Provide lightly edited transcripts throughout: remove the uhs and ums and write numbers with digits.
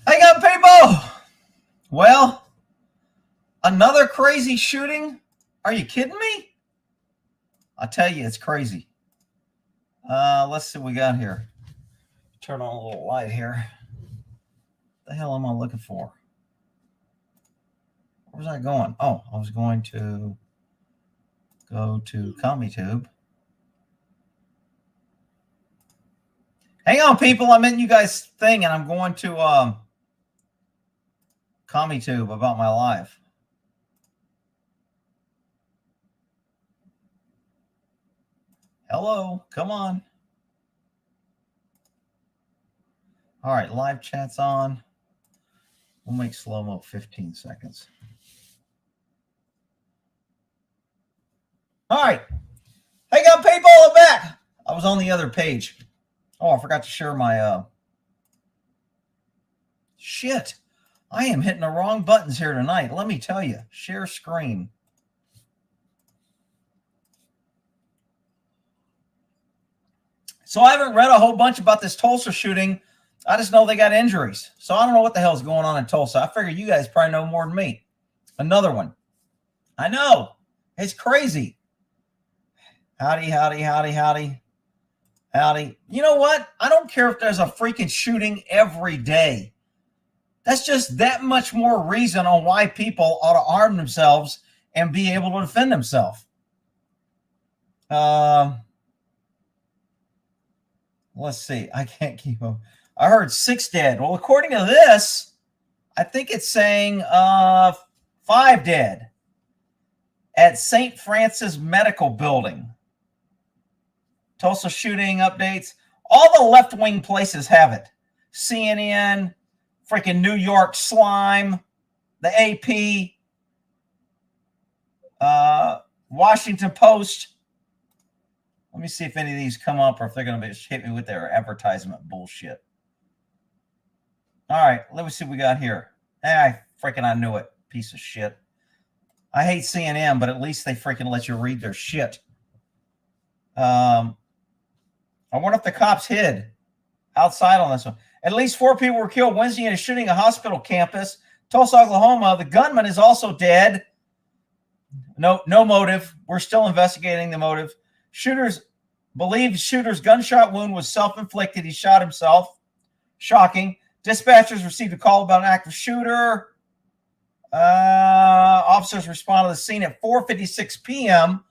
Hang on, people. Well, another crazy shooting? Are you kidding me? I tell you, it's crazy. Let's see what we got here. Turn on a little light here. What the hell am I looking for? Where was I going? Oh, I was going to go to CommuTube. Hang on, people. I'm in you guys' thing, and I'm going to CommuTube about my life. Hello, come on. All right, live chat's on. We'll make slow-mo 15 seconds. All right. Hang on, people. I'm back. I was on the other page. Oh, I forgot to share my shit. I am hitting the wrong buttons here tonight. Let me tell you. Share screen. So I haven't read a whole bunch about this Tulsa shooting. I just know they got injuries. So I don't know what the hell's going on in Tulsa. I figure you guys probably know more than me. Another one. I know. It's crazy. Howdy, howdy, howdy, howdy. Howdy. You know what? I don't care if there's a freaking shooting every day. That's just that much more reason on why people ought to arm themselves and be able to defend themselves. Let's see. I can't keep up. I heard 6 dead. Well, according to this, I think it's saying 5 dead at St. Francis Medical Building. Tulsa shooting updates. All the left-wing places have it. CNN, freaking New York Slime, the AP, Washington Post. Let me see if any of these come up or if they're going to hit me with their advertisement bullshit. All right, let me see what we got here. I knew it. Piece of shit. I hate CNN, but at least they freaking let you read their shit. I wonder if the cops hid outside on this one. At least 4 people were killed Wednesday in a shooting at a hospital campus. Tulsa, Oklahoma. The gunman is also dead. No motive. We're still investigating the motive. Believed shooter's gunshot wound was self-inflicted. He shot himself. Shocking. Dispatchers received a call about an active shooter. Officers responded to the scene at 4:56 p.m.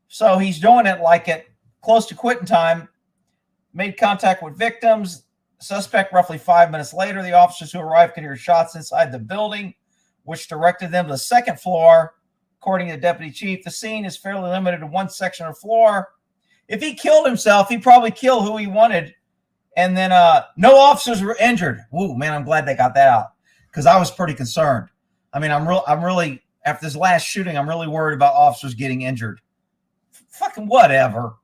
So he's doing it like at close to quitting time. Made contact with victims. Suspect roughly 5 minutes later. The officers who arrived could hear shots inside the building, which directed them to the second floor. According to the deputy chief, the scene is fairly limited to one section of the floor. If he killed himself, he'd probably kill who he wanted. And then no officers were injured. Ooh, man, I'm glad they got that out because I was pretty concerned. I mean, I'm really, after this last shooting, I'm really worried about officers getting injured. Fucking whatever.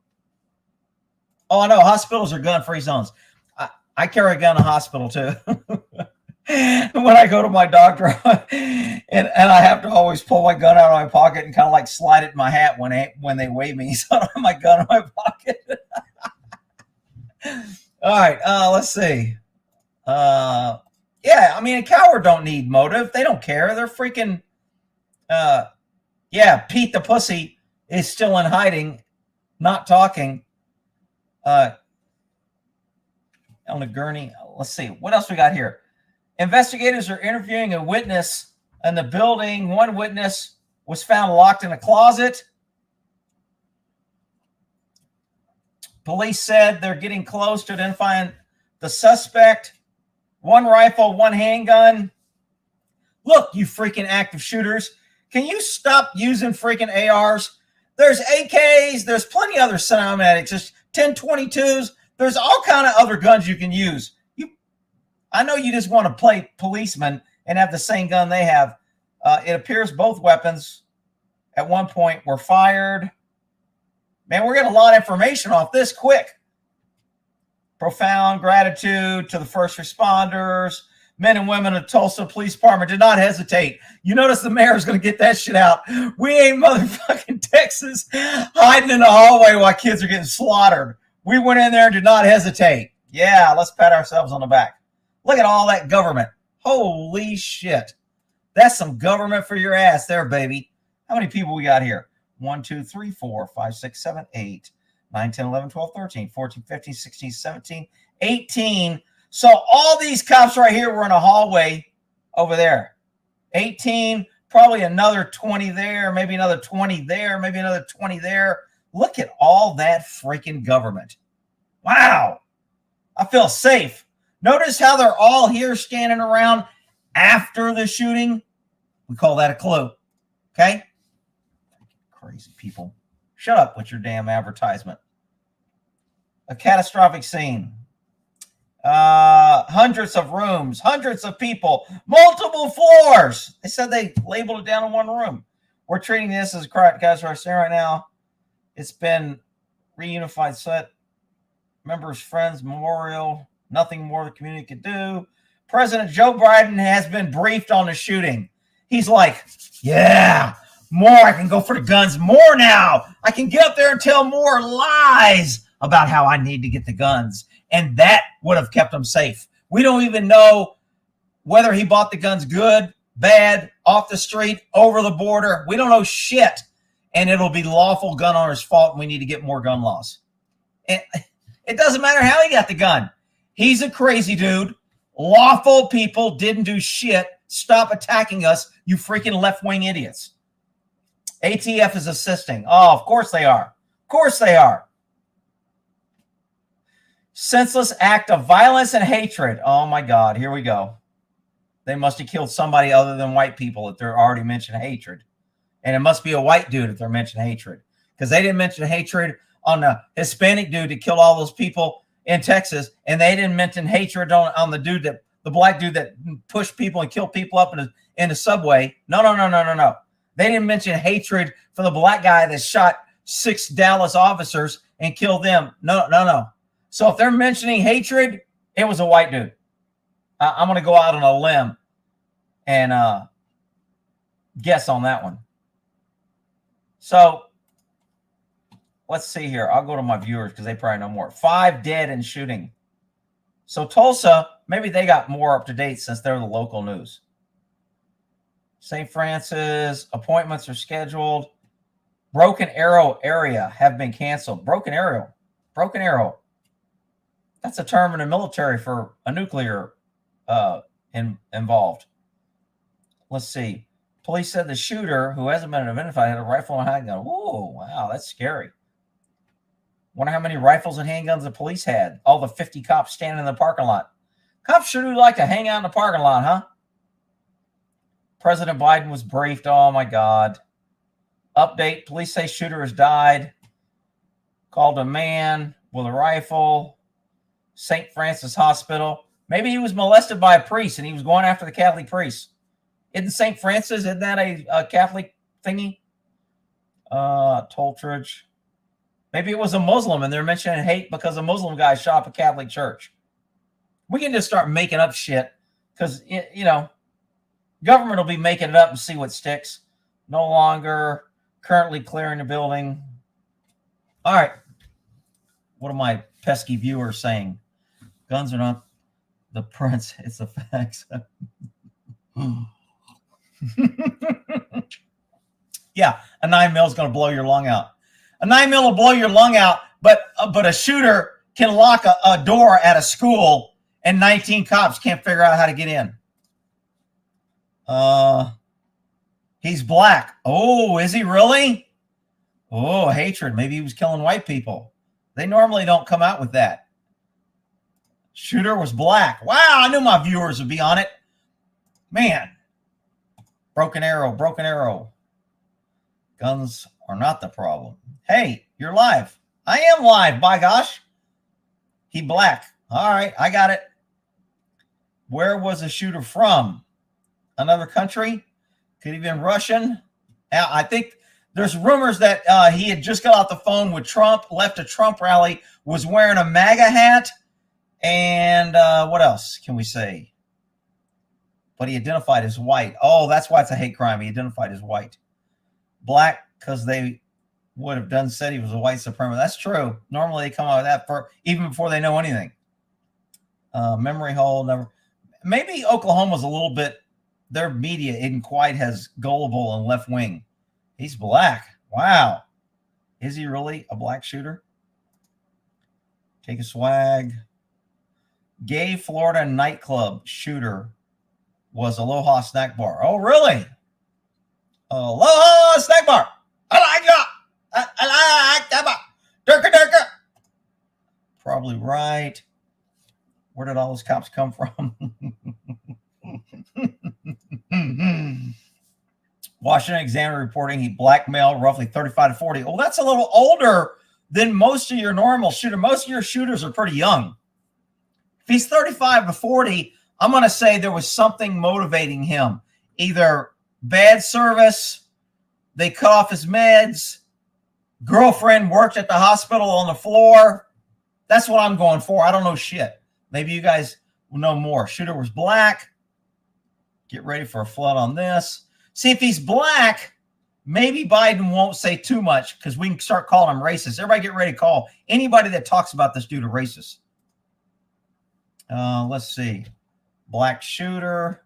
Oh, I know. Hospitals are gun-free zones. I carry a gun in a hospital, too. When I go to my doctor, and I have to always pull my gun out of my pocket and kind of like slide it in my hat when they wave me. So I don't have my gun in my pocket. All right, let's see. Yeah, I mean, a coward don't need motive. They don't care. They're freaking, yeah, Pete the pussy is still in hiding, not talking. On a gurney. Let's see. What else we got here? Investigators are interviewing a witness in the building. One witness was found locked in a closet. Police said they're getting close to identifying the suspect. 1 rifle, 1 handgun. Look, you freaking active shooters. Can you stop using freaking ARs? There's AKs. There's plenty of other semi-automatics. There's 10/22s. There's all kind of other guns you can use. I know you just want to play policeman and have the same gun they have. It appears both weapons at one point were fired. Man, we're getting a lot of information off this quick. Profound gratitude to the first responders. Men and women of Tulsa Police Department did not hesitate. You notice the mayor's going to get that shit out. We ain't motherfucking Texas hiding in the hallway while kids are getting slaughtered. We went in there and did not hesitate. Yeah, let's pat ourselves on the back. Look at all that government. Holy shit. That's some government for your ass there, baby. How many people we got here? 1, 2, 3, 4, 5, 6, 7, 8, 9, 10, 11, 12, 13, 14, 15, 16, 17, 18. So all these cops right here were in a hallway over there. 18, probably another 20 there, maybe another 20 there, maybe another 20 there. Look at all that freaking government. Wow. I feel safe. Notice how they're all here standing around after the shooting. We call that a clue. Okay? Crazy people. Shut up with your damn advertisement. A catastrophic scene. Hundreds of rooms, hundreds of people, multiple floors. They said they labeled it down in one room. We're treating this as a catastrophic scene right now. It's been reunified set. Members, friends, memorial. Nothing more the community could do. President Joe Biden has been briefed on the shooting. He's like, yeah, more. I can go for the guns more now. I can get up there and tell more lies about how I need to get the guns. And that would have kept him safe. We don't even know whether he bought the guns good, bad, off the street, over the border. We don't know shit. And it'll be lawful gun owner's fault, and we need to get more gun laws. And it doesn't matter how he got the gun. He's a crazy dude. Lawful people didn't do shit. Stop attacking us, you freaking left-wing idiots. ATF is assisting. Oh, of course they are. Of course they are. Senseless act of violence and hatred. Oh, my God. Here we go. They must have killed somebody other than white people if they're already mentioned hatred. And it must be a white dude if they're mentioning hatred. Because they didn't mention hatred on the Hispanic dude that killed all those people in Texas. And they didn't mention hatred on the dude that, the black dude that pushed people and killed people up in the subway. No. They didn't mention hatred for the black guy that shot 6 Dallas officers and killed them. No. So if they're mentioning hatred, it was a white dude. I'm going to go out on a limb and guess on that one. So let's see here. I'll go to my viewers because they probably know more. 5 dead in shooting. So Tulsa, maybe they got more up to date since they're the local news. St. Francis, appointments are scheduled. Broken Arrow area have been canceled. Broken Arrow. That's a term in the military for a nuclear involved. Let's see. Police said the shooter, who hasn't been identified, had a rifle and handgun. Whoa, wow, that's scary. Wonder how many rifles and handguns the police had. All the 50 cops standing in the parking lot. Cops sure do like to hang out in the parking lot, huh? President Biden was briefed. Oh, my God. Update. Police say shooter has died. Called a man with a rifle. St. Francis Hospital. Maybe he was molested by a priest and he was going after the Catholic priest. Isn't St. Francis, isn't that a Catholic thingy? Toltridge. Maybe it was a Muslim and they're mentioning hate because a Muslim guy shot up a Catholic church. We can just start making up shit because, you know, government will be making it up and see what sticks. No longer currently clearing the building. All right. What are my pesky viewers saying? Guns are not the prince. It's the facts. Yeah, a 9mm is going to blow your lung out. A 9mm will blow your lung out, but a shooter can lock a door at a school and 19 cops can't figure out how to get in. He's black. Oh, is he really? Oh, hatred. Maybe he was killing white people. They normally don't come out with that. Shooter was black. Wow, I knew my viewers would be on it. Man. Broken Arrow. Guns are not the problem. Hey, you're live. I am live, by gosh. He black. All right, I got it. Where was the shooter from? Another country? Could he have been Russian? I think there's rumors that he had just got off the phone with Trump, left a Trump rally, was wearing a MAGA hat, and what else can we say? But he identified as white. Oh, that's why it's a hate crime. He identified as white. Black, because they would have said he was a white supremacist. That's true. Normally they come out with that even before they know anything. Memory hole, never. maybe Oklahoma's a little bit, their media isn't quite as gullible and left wing. He's black. Wow. Is he really a black shooter? Take a swag. Gay Florida nightclub shooter was Aloha Snack Bar. Oh, really? Aloha Snack Bar. I like that. I like that bar. Durka, durka. Probably right. Where did all those cops come from? Washington Examiner reporting he blackmailed roughly 35 to 40. Well, that's a little older than most of your normal shooter. Most of your shooters are pretty young. If he's 35 to 40, I'm going to say there was something motivating him. Either bad service, they cut off his meds, girlfriend worked at the hospital on the floor. That's what I'm going for. I don't know shit. Maybe you guys will know more. Shooter was black. Get ready for a flood on this. See, if he's black, maybe Biden won't say too much because we can start calling him racist. Everybody get ready to call anybody that talks about this dude a racist. Let's see. Black shooter.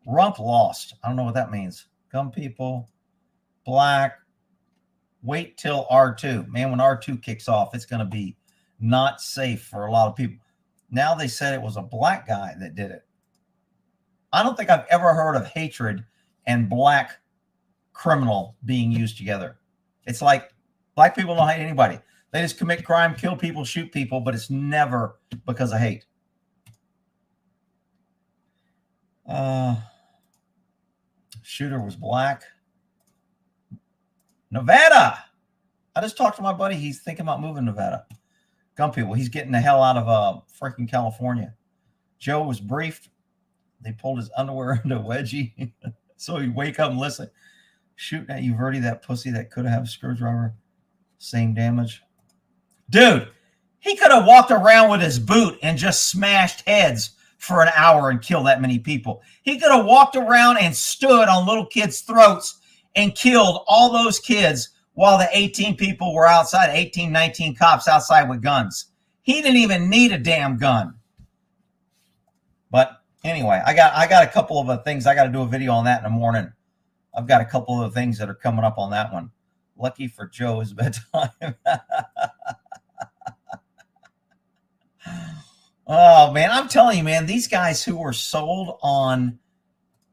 Rump lost. I don't know what that means. Gun people. Black. Wait till R2. Man, when R2 kicks off, it's going to be not safe for a lot of people. Now they said it was a black guy that did it. I don't think I've ever heard of hatred and black criminal being used together. It's like black people don't hate anybody. They just commit crime, kill people, shoot people, but it's never because of hate. Shooter was black. Nevada. I just talked to my buddy. He's thinking about moving to Nevada. Gun people. He's getting the hell out of freaking California. Joe was briefed. They pulled his underwear into a wedgie. So he'd wake up and listen. Shooting at Uvalde, that pussy that could have a screwdriver. Same damage. Dude, he could have walked around with his boot and just smashed heads for an hour and killed that many people. He could have walked around and stood on little kids' throats and killed all those kids while the 18 people were outside, 18, 19 cops outside with guns. He didn't even need a damn gun. But anyway, I got a couple of things. I got to do a video on that in the morning. I've got a couple of things that are coming up on that one. Lucky for Joe is bedtime. Oh, man, I'm telling you, man, these guys who were sold on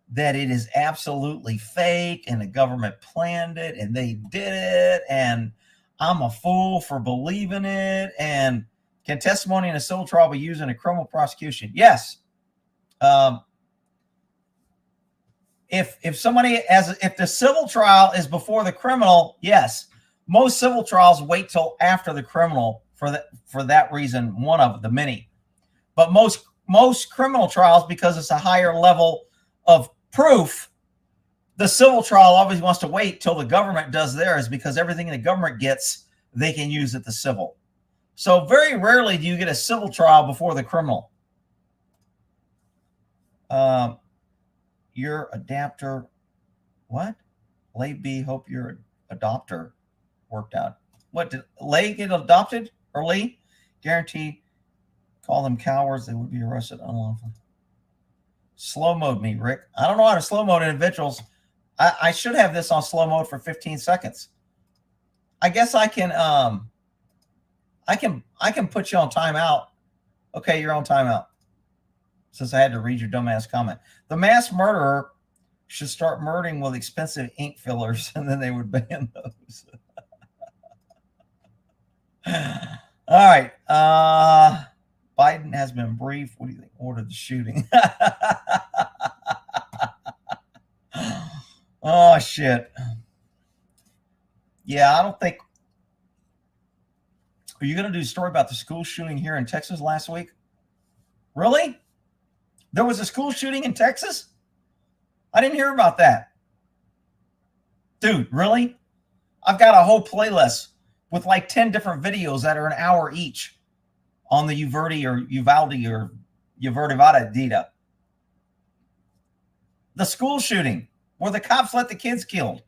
that it is absolutely fake and the government planned it and they did it and I'm a fool for believing it, and can testimony in a civil trial be used in a criminal prosecution? Yes. If the civil trial is before the criminal, yes. Most civil trials wait till after the criminal for that reason, one of the many. But most criminal trials, because it's a higher level of proof, the civil trial always wants to wait till the government does theirs, because everything the government gets, they can use at the civil. So very rarely do you get a civil trial before the criminal. Your adapter, what? Lay B, hope your adopter worked out. What, did Lay get adopted? Or Lee? Guaranteed. Call them cowards. They would be arrested unlawfully. Slow mode me, Rick. I don't know how to slow mode individuals. I should have this on slow mode for 15 seconds. I guess I can put you on timeout. Okay, you're on timeout. Since I had to read your dumbass comment. The mass murderer should start murdering with expensive ink fillers, and then they would ban those. All right. Biden has been briefed. What do you think? Ordered the shooting. Oh, shit. Yeah, I don't think. Are you going to do a story about the school shooting here in Texas last week? Really? There was a school shooting in Texas? I didn't hear about that. Dude, really? I've got a whole playlist with like 10 different videos that are an hour each on the Uvalde Dita. The school shooting where the cops let the kids killed.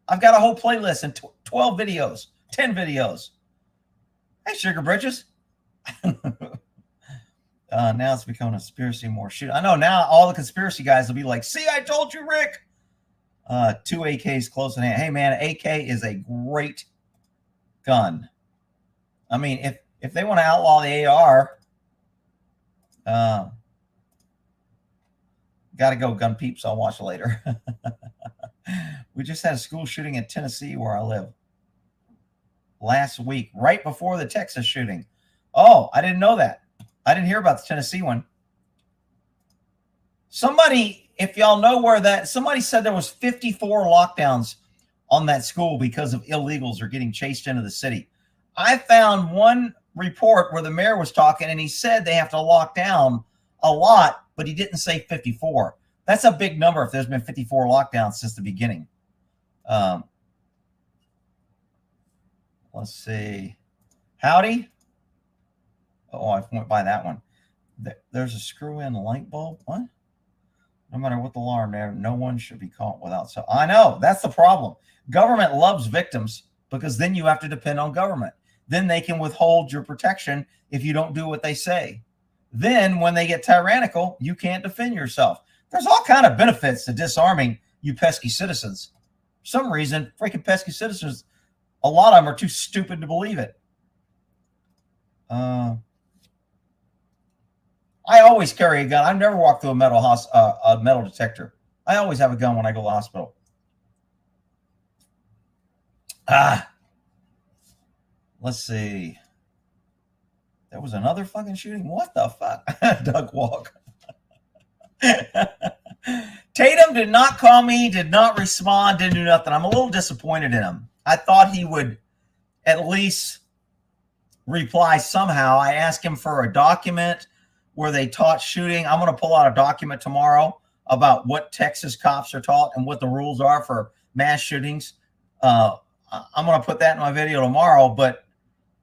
I've got a whole playlist and 12 videos, 10 videos. Hey, Sugar Bridges. Now it's becoming a conspiracy more shit. I know now all the conspiracy guys will be like, see, I told you, Rick. 2 AKs close in hand. Hey, man, AK is a great gun. I mean, if they want to outlaw the AR, got to go, gun peeps. I'll watch later. We just had a school shooting in Tennessee where I live last week, right before the Texas shooting. Oh, I didn't know that. I didn't hear about the Tennessee one. Somebody, if y'all know where that, somebody said there was 54 lockdowns on that school because of illegals are getting chased into the city. I found one report where the mayor was talking and he said they have to lock down a lot, but he didn't say 54. That's a big number if there's been 54 lockdowns since the beginning. Let's see. Howdy. Oh, I went by that one. There's a screw-in light bulb. What? No matter what the alarm there, no one should be caught without. So I know that's the problem. Government loves victims because then you have to depend on government. Then they can withhold your protection if you don't do what they say. Then when they get tyrannical, you can't defend yourself. There's all kind of benefits to disarming you pesky citizens. For some reason, freaking pesky citizens, a lot of them are too stupid to believe it. I always carry a gun. I've never walked through a metal detector. I always have a gun when I go to the hospital. Let's see. There was another fucking shooting. What the fuck? Doug Walk. Tatum did not call me, did not respond, didn't do nothing. I'm a little disappointed in him. I thought he would at least reply somehow. I asked him for a document where they taught shooting. I'm going to pull out a document tomorrow about what Texas cops are taught and what the rules are for mass shootings. I'm going to put that in my video tomorrow, but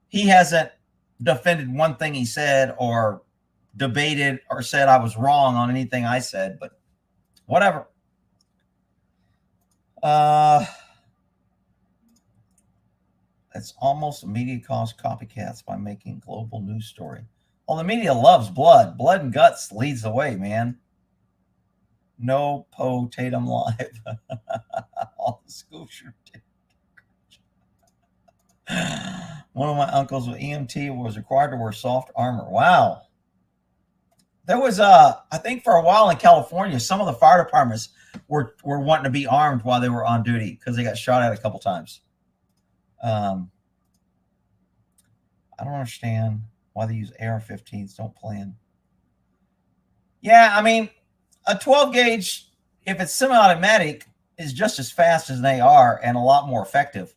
he hasn't defended one thing he said or debated or said I was wrong on anything I said, but whatever. It's almost a media cause copycats by making global news story. Well, the media loves blood. Blood and guts leads the way, man. No Poe Tatum live. All the school shooting. One of my uncles with EMT was required to wear soft armor. Wow. There was, I think for a while in California, some of the fire departments were wanting to be armed while they were on duty because they got shot at a couple times. I don't understand why they use AR-15s. Don't plan. Yeah, I mean, a 12 gauge, if it's semi-automatic, is just as fast as an AR and a lot more effective.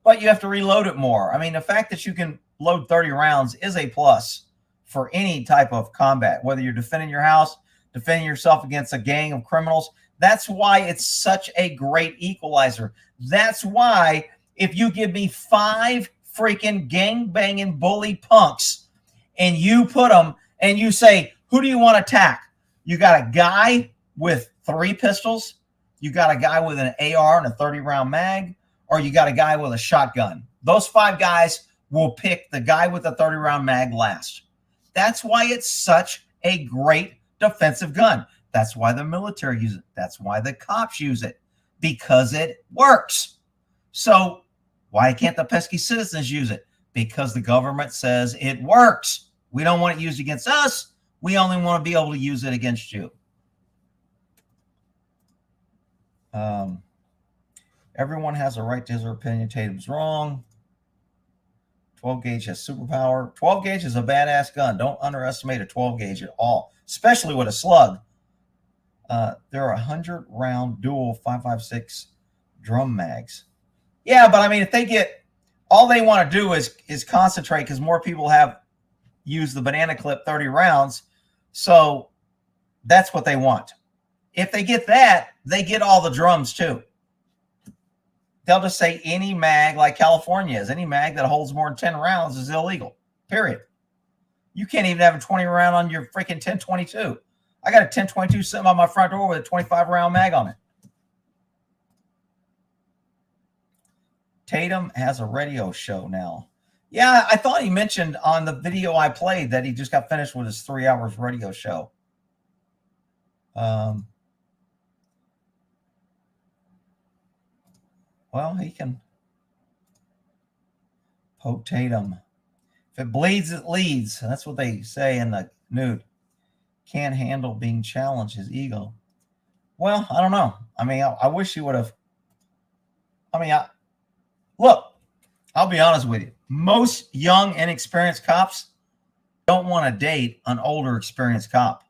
But you have to reload it more. I mean, the fact that you can load 30 rounds is a plus for any type of combat, whether you're defending your house, defending yourself against a gang of criminals. That's why it's such a great equalizer. That's why if you give me 5 freaking gang-banging bully punks and you put them and you say, who do you want to attack? You got a guy with 3 pistols, you got a guy with an AR and a 30-round mag, or you got a guy with a shotgun. Those 5 guys will pick the guy with the 30-round mag last. That's why it's such a great defensive gun. That's why the military uses it. That's why the cops use it, because it works. So why can't the pesky citizens use it? Because the government says it works. We don't want it used against us. We only want to be able to use it against you. Everyone has a right to his opinion. Tatum's wrong. 12 gauge has superpower. 12 gauge is a badass gun. Don't underestimate a 12 gauge at all, especially with a slug. There are 100-round dual 5.56 drum mags. Yeah, but I mean, if they get, all they want to do is concentrate because more people have used the banana clip 30 rounds. So that's what they want. If they get that, they get all the drums too. They'll just say any mag, like California is, any mag that holds more than 10 rounds is illegal, period. You can't even have a 20 round on your freaking 1022. I got a 1022 sitting on my front door with a 25-round mag on it. Tatum has a radio show now. Yeah, I thought he mentioned on the video I played that he just got finished with his 3 hours radio show. Well, he can poke Tatum. If it bleeds, it leads. That's what they say in the nude. Can't handle being challenged, his ego. Well, I don't know. I mean, I wish he would have. I mean, look, I'll be honest with you. Most young, inexperienced cops don't want to date an older, experienced cop.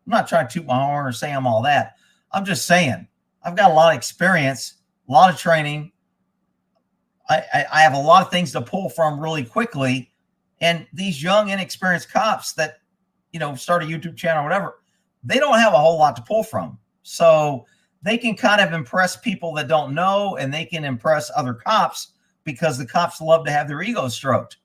I'm not trying to toot my horn or say I'm all that. I'm just saying I've got a lot of experience, a lot of training. I have a lot of things to pull from really quickly. And these young, inexperienced cops that, start a YouTube channel or whatever, they don't have a whole lot to pull from. So they can kind of impress people that don't know, and they can impress other cops because the cops love to have their ego stroked.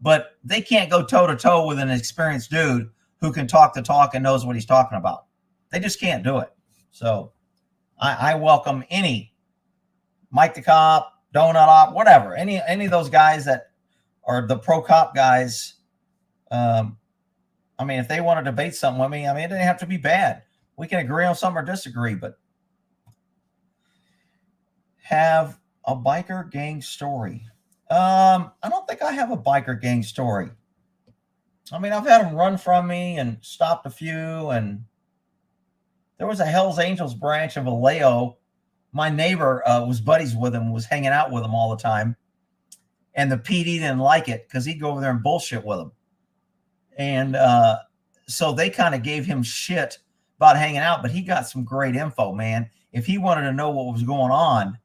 But they can't go toe-to-toe with an experienced dude who can talk the talk and knows what he's talking about. They just can't do it. So I welcome any Mike the Cop, Donut Op, whatever, any of those guys that are the pro cop guys. I mean, if they want to debate something with me, I mean, it doesn't have to be bad. We can agree on something or disagree, but have a biker gang story. I don't think I have a biker gang story. I mean, I've had them run from me and stopped a few, and there was a Hells Angels branch of Vallejo. My neighbor was buddies with him, was hanging out with him all the time. And the PD didn't like it because he'd go over there and bullshit with him. And so they kind of gave him shit about hanging out, but he got some great info, man. If he wanted to know what was going on,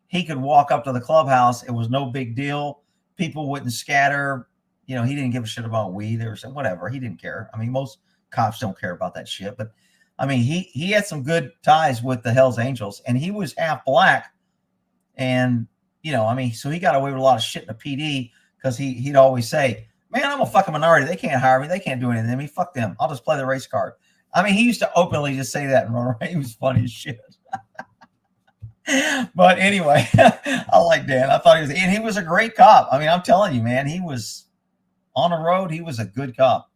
he could walk up to the clubhouse. It was no big deal. People wouldn't scatter. He didn't give a shit about weed or whatever. He didn't care. I mean, most cops don't care about that shit, but I mean, he had some good ties with the Hells Angels, and he was half black. And, I mean, so he got away with a lot of shit in the PD because he'd always say, man, I'm a fucking minority. They can't hire me. They can't do anything to me. Fuck them. I'll just play the race card. I mean, he used to openly just say that and run around. He was funny as shit. But anyway, I like Dan. I thought he was a great cop. I mean, I'm telling you, man, he was on the road. He was a good cop.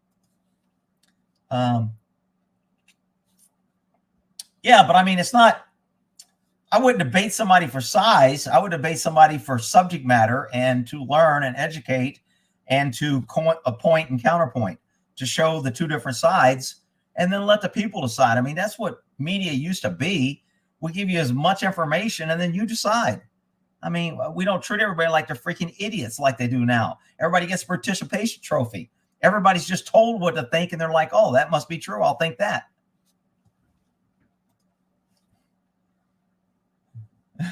Yeah, but I mean, it's not, I wouldn't debate somebody for size. I would debate somebody for subject matter and to learn and educate and to point and counterpoint to show the two different sides and then let the people decide. I mean, that's what media used to be. We give you as much information and then you decide. I mean, we don't treat everybody like they're freaking idiots like they do now. Everybody gets a participation trophy. Everybody's just told what to think and they're like, oh, that must be true. I'll think that.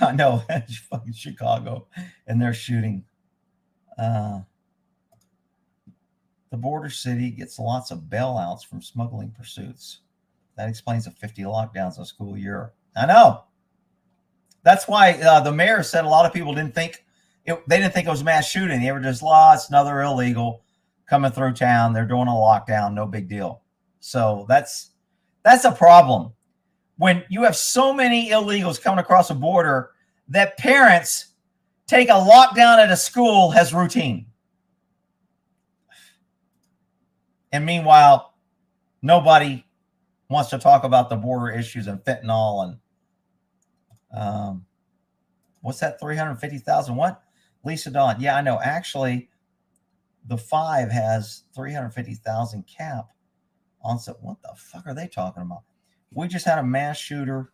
I know, fucking Chicago, and they're shooting. The border city gets lots of bailouts from smuggling pursuits. That explains the 50 lockdowns a school year. I know. That's why the mayor said a lot of people didn't think it was a mass shooting. They were just, it's another illegal coming through town. They're doing a lockdown, no big deal. So that's a problem. When you have so many illegals coming across the border that parents take a lockdown at a school as routine. And meanwhile, nobody wants to talk about the border issues and fentanyl and what's that, 350,000 what? Lisa Dawn. Yeah, I know. Actually, the 5 has 350,000 cap on. What the fuck are they talking about? We just had a mass shooter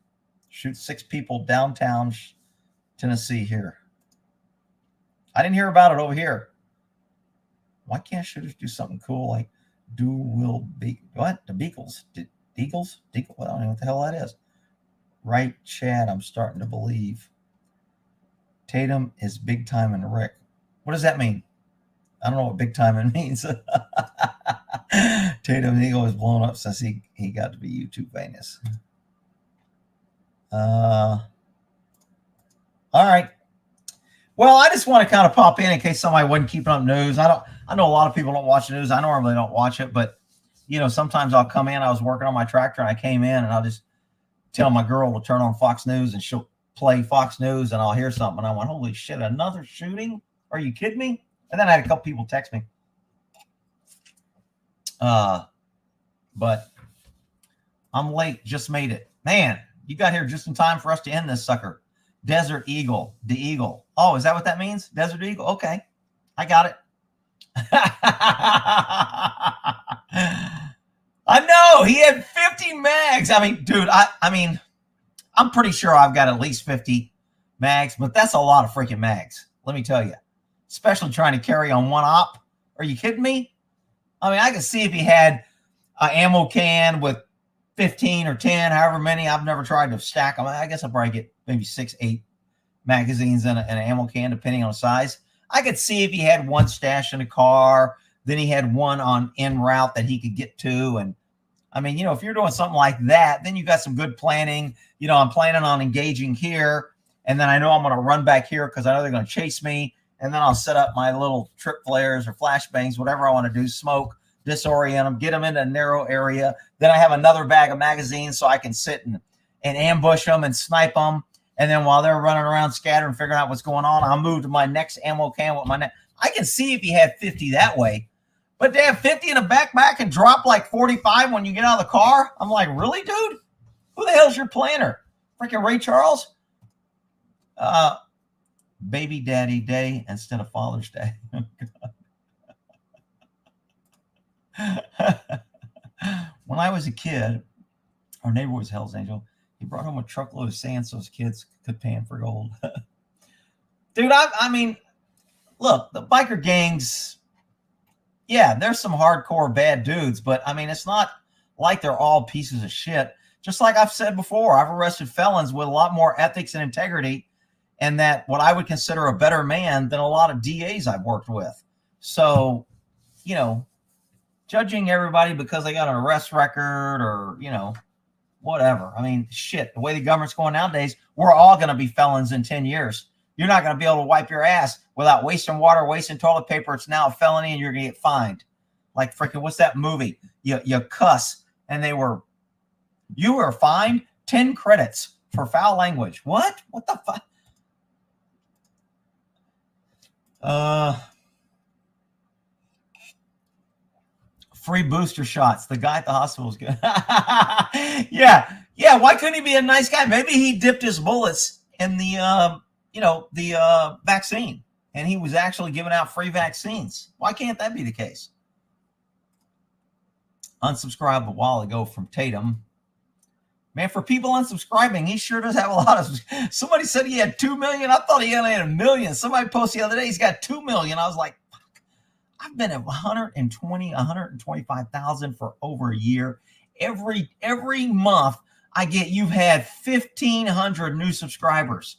shoot 6 people downtown Tennessee here. I didn't hear about it over here. Why can't shooters do something cool like what? The Beagles? Deagles? Well, I don't know what the hell that is. Right, Chad, I'm starting to believe. Tatum is big time in Rick. What does that mean? I don't know what big time it means. Tatum Eagle has blown up since he got to be YouTube famous. All right. Well, I just want to kind of pop in case somebody wasn't keeping up news. I know a lot of people don't watch the news. I normally don't watch it, but sometimes I'll come in. I was working on my tractor and I came in and I'll just tell my girl to turn on Fox News and she'll play Fox News and I'll hear something and I went, holy shit, another shooting? Are you kidding me? And then I had a couple people text me. But I'm late. Just made it. Man, you got here just in time for us to end this sucker. Desert Eagle. The Eagle. Oh, is that what that means? Desert Eagle? Okay. I got it. I know. He had 50 mags. I mean, dude, I mean, I'm pretty sure I've got at least 50 mags, but that's a lot of freaking mags. Let me tell you. Especially trying to carry on one op. Are you kidding me? I mean, I could see if he had an ammo can with 15 or 10, however many. I've never tried to stack them. I guess I'll probably get maybe 6, 8 magazines in an ammo can, depending on the size. I could see if he had one stashed in a car, then he had one on en route that he could get to. And I mean, if you're doing something like that, then you got some good planning. I'm planning on engaging here, and then I know I'm going to run back here because I know they're going to chase me. And then I'll set up my little trip flares or flashbangs, whatever I want to do, smoke, disorient them, get them into a narrow area. Then I have another bag of magazines so I can sit and ambush them and snipe them. And then while they're running around scattering, figuring out what's going on, I'll move to my next ammo can with my next. I can see if he had 50 that way. But to have 50 in a backpack and drop like 45 when you get out of the car, I'm like, really, dude? Who the hell's your planner? Freaking Ray Charles? Baby Daddy Day instead of Father's Day. When I was a kid, our neighbor was Hell's Angel. He brought home a truckload of sand so his kids could pan for gold. Dude, I mean, look, the biker gangs, yeah, there's some hardcore bad dudes, but I mean, it's not like they're all pieces of shit. Just like I've said before, I've arrested felons with a lot more ethics and integrity, and that what I would consider a better man than a lot of DAs I've worked with. So, judging everybody because they got an arrest record or, whatever. I mean, shit, the way the government's going nowadays, we're all going to be felons in 10 years. You're not going to be able to wipe your ass without wasting water, wasting toilet paper. It's now a felony and you're going to get fined. Like freaking, what's that movie? You cuss and you were fined 10 credits for foul language. What? What the fuck? Free booster shots. The guy at the hospital is good. Yeah. Why couldn't he be a nice guy? Maybe he dipped his bullets in the vaccine, and he was actually giving out free vaccines. Why can't that be the case? Unsubscribed a while ago from Tatum. Man, for people unsubscribing, he sure does have a lot of. Somebody said he had 2 million. I thought he only had 1 million. Somebody posted the other day he's got 2 million. I was like, fuck. I've been at 125,000 for over a year. Every month I get, you've had 1,500 new subscribers,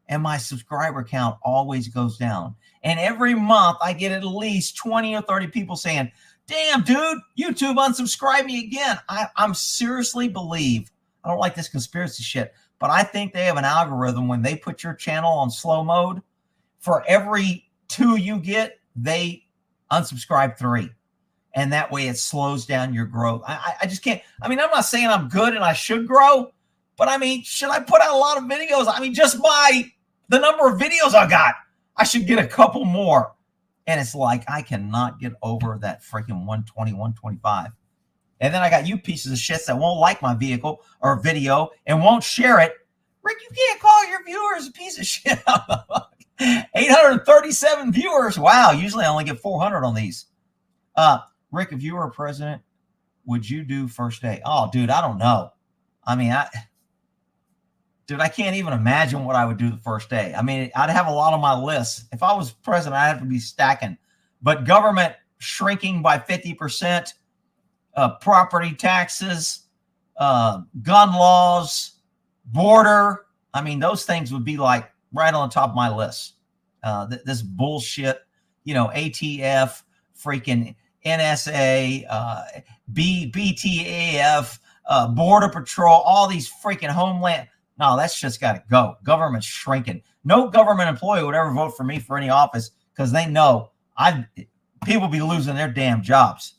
and my subscriber count always goes down. And every month I get at least 20 or 30 people saying, damn, dude, YouTube unsubscribe me again. I'm seriously believe. I don't like this conspiracy shit, but I think they have an algorithm when they put your channel on slow mode. For every 2 you get, they unsubscribe 3. And that way it slows down your growth. I just can't. I mean, I'm not saying I'm good and I should grow, but I mean, should I put out a lot of videos? I mean, just by the number of videos I got, I should get a couple more. And it's like, I cannot get over that freaking 120, 125. And then I got you pieces of shit that won't like my vehicle or video and won't share it. Rick, you can't call your viewers a piece of shit. 837 viewers. Wow. Usually I only get 400 on these. Rick, if you were president, would you do first day? Oh, dude, I don't know. I mean, I can't even imagine what I would do the first day. I mean, I'd have a lot on my list. If I was president, I'd have to be stacking. But government shrinking by 50%, property taxes, gun laws, border. I mean, those things would be like right on the top of my list. This bullshit, ATF, freaking NSA, BTAF, Border Patrol, all these freaking homeland. No, that's just got to go. Government's shrinking. No government employee would ever vote for me for any office because they know people be losing their damn jobs.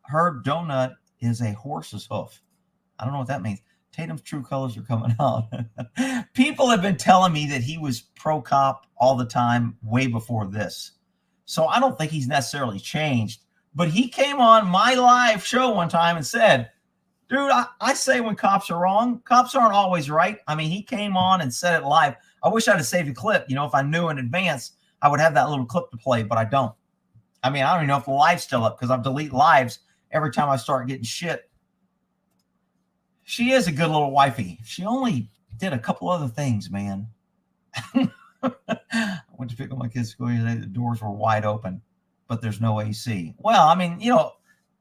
Her donut is a horse's hoof. I don't know what that means. Tatum's true colors are coming out. People have been telling me that he was pro-cop all the time way before this. So I don't think he's necessarily changed. But he came on my live show one time and said, dude, I say when cops are wrong, cops aren't always right. I mean, he came on and said it live. I wish I'd have saved a clip. You know, if I knew in advance, I would have that little clip to play, but I don't. I mean, I don't even know if the live's still up because I've deleted lives every time I start getting shit. She is a good little wifey. She only did a couple other things, man. I went to pick up my kids' school today. The doors were wide open, but there's no AC. Well, I mean, you know,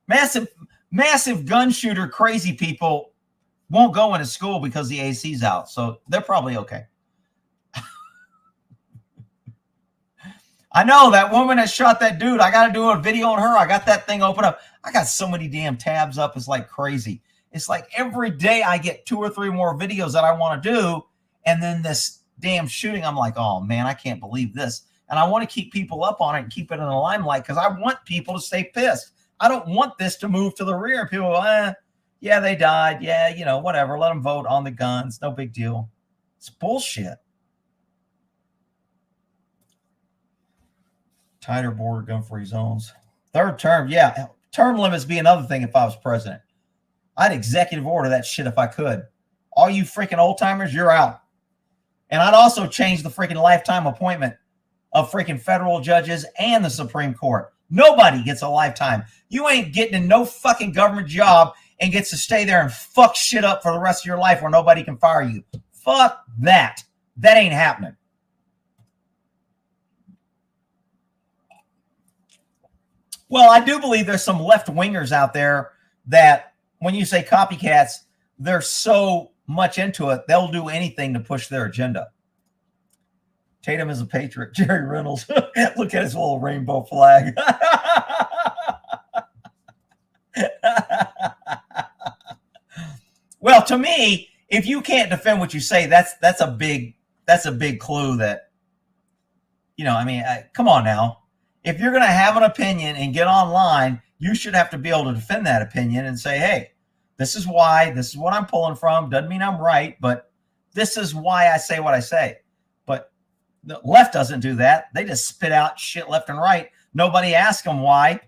massive gun shooter crazy people won't go into school because the AC's out. So they're probably okay. I know that woman that shot that dude. I got to do a video on her. I got that thing open up. I got so many damn tabs up. It's like crazy. It's like every day I get 2 or 3 more videos that I want to do. And then this damn shooting, I'm like, oh man, I can't believe this. And I want to keep people up on it and keep it in the limelight because I want people to stay pissed. I don't want this to move to the rear. People go, yeah, they died. Yeah, you know, whatever. Let them vote on the guns. No big deal. It's bullshit. Tighter border, gun-free zones. Third term, yeah. Term limits be another thing if I was president. I'd executive order that shit if I could. All you freaking old-timers, you're out. And I'd also change the freaking lifetime appointment of freaking federal judges and the Supreme Court. Nobody gets a lifetime. You ain't getting in no fucking government job and gets to stay there and fuck shit up for the rest of your life where nobody can fire you. Fuck that. That ain't happening. Well, I do believe there's some left-wingers out there that when you say copycats, they're so much into it, they'll do anything to push their agenda. Tatum is a patriot. Jerry Reynolds. Look at his little rainbow flag. Well, to me, if you can't defend what you say, that's a big clue that, you know, I mean, come on now. If you're going to have an opinion and get online, you should have to be able to defend that opinion and say, hey, this is why, this is what I'm pulling from. Doesn't mean I'm right, but this is why I say what I say. But the left doesn't do that. They just spit out shit left and right. Nobody asks them why.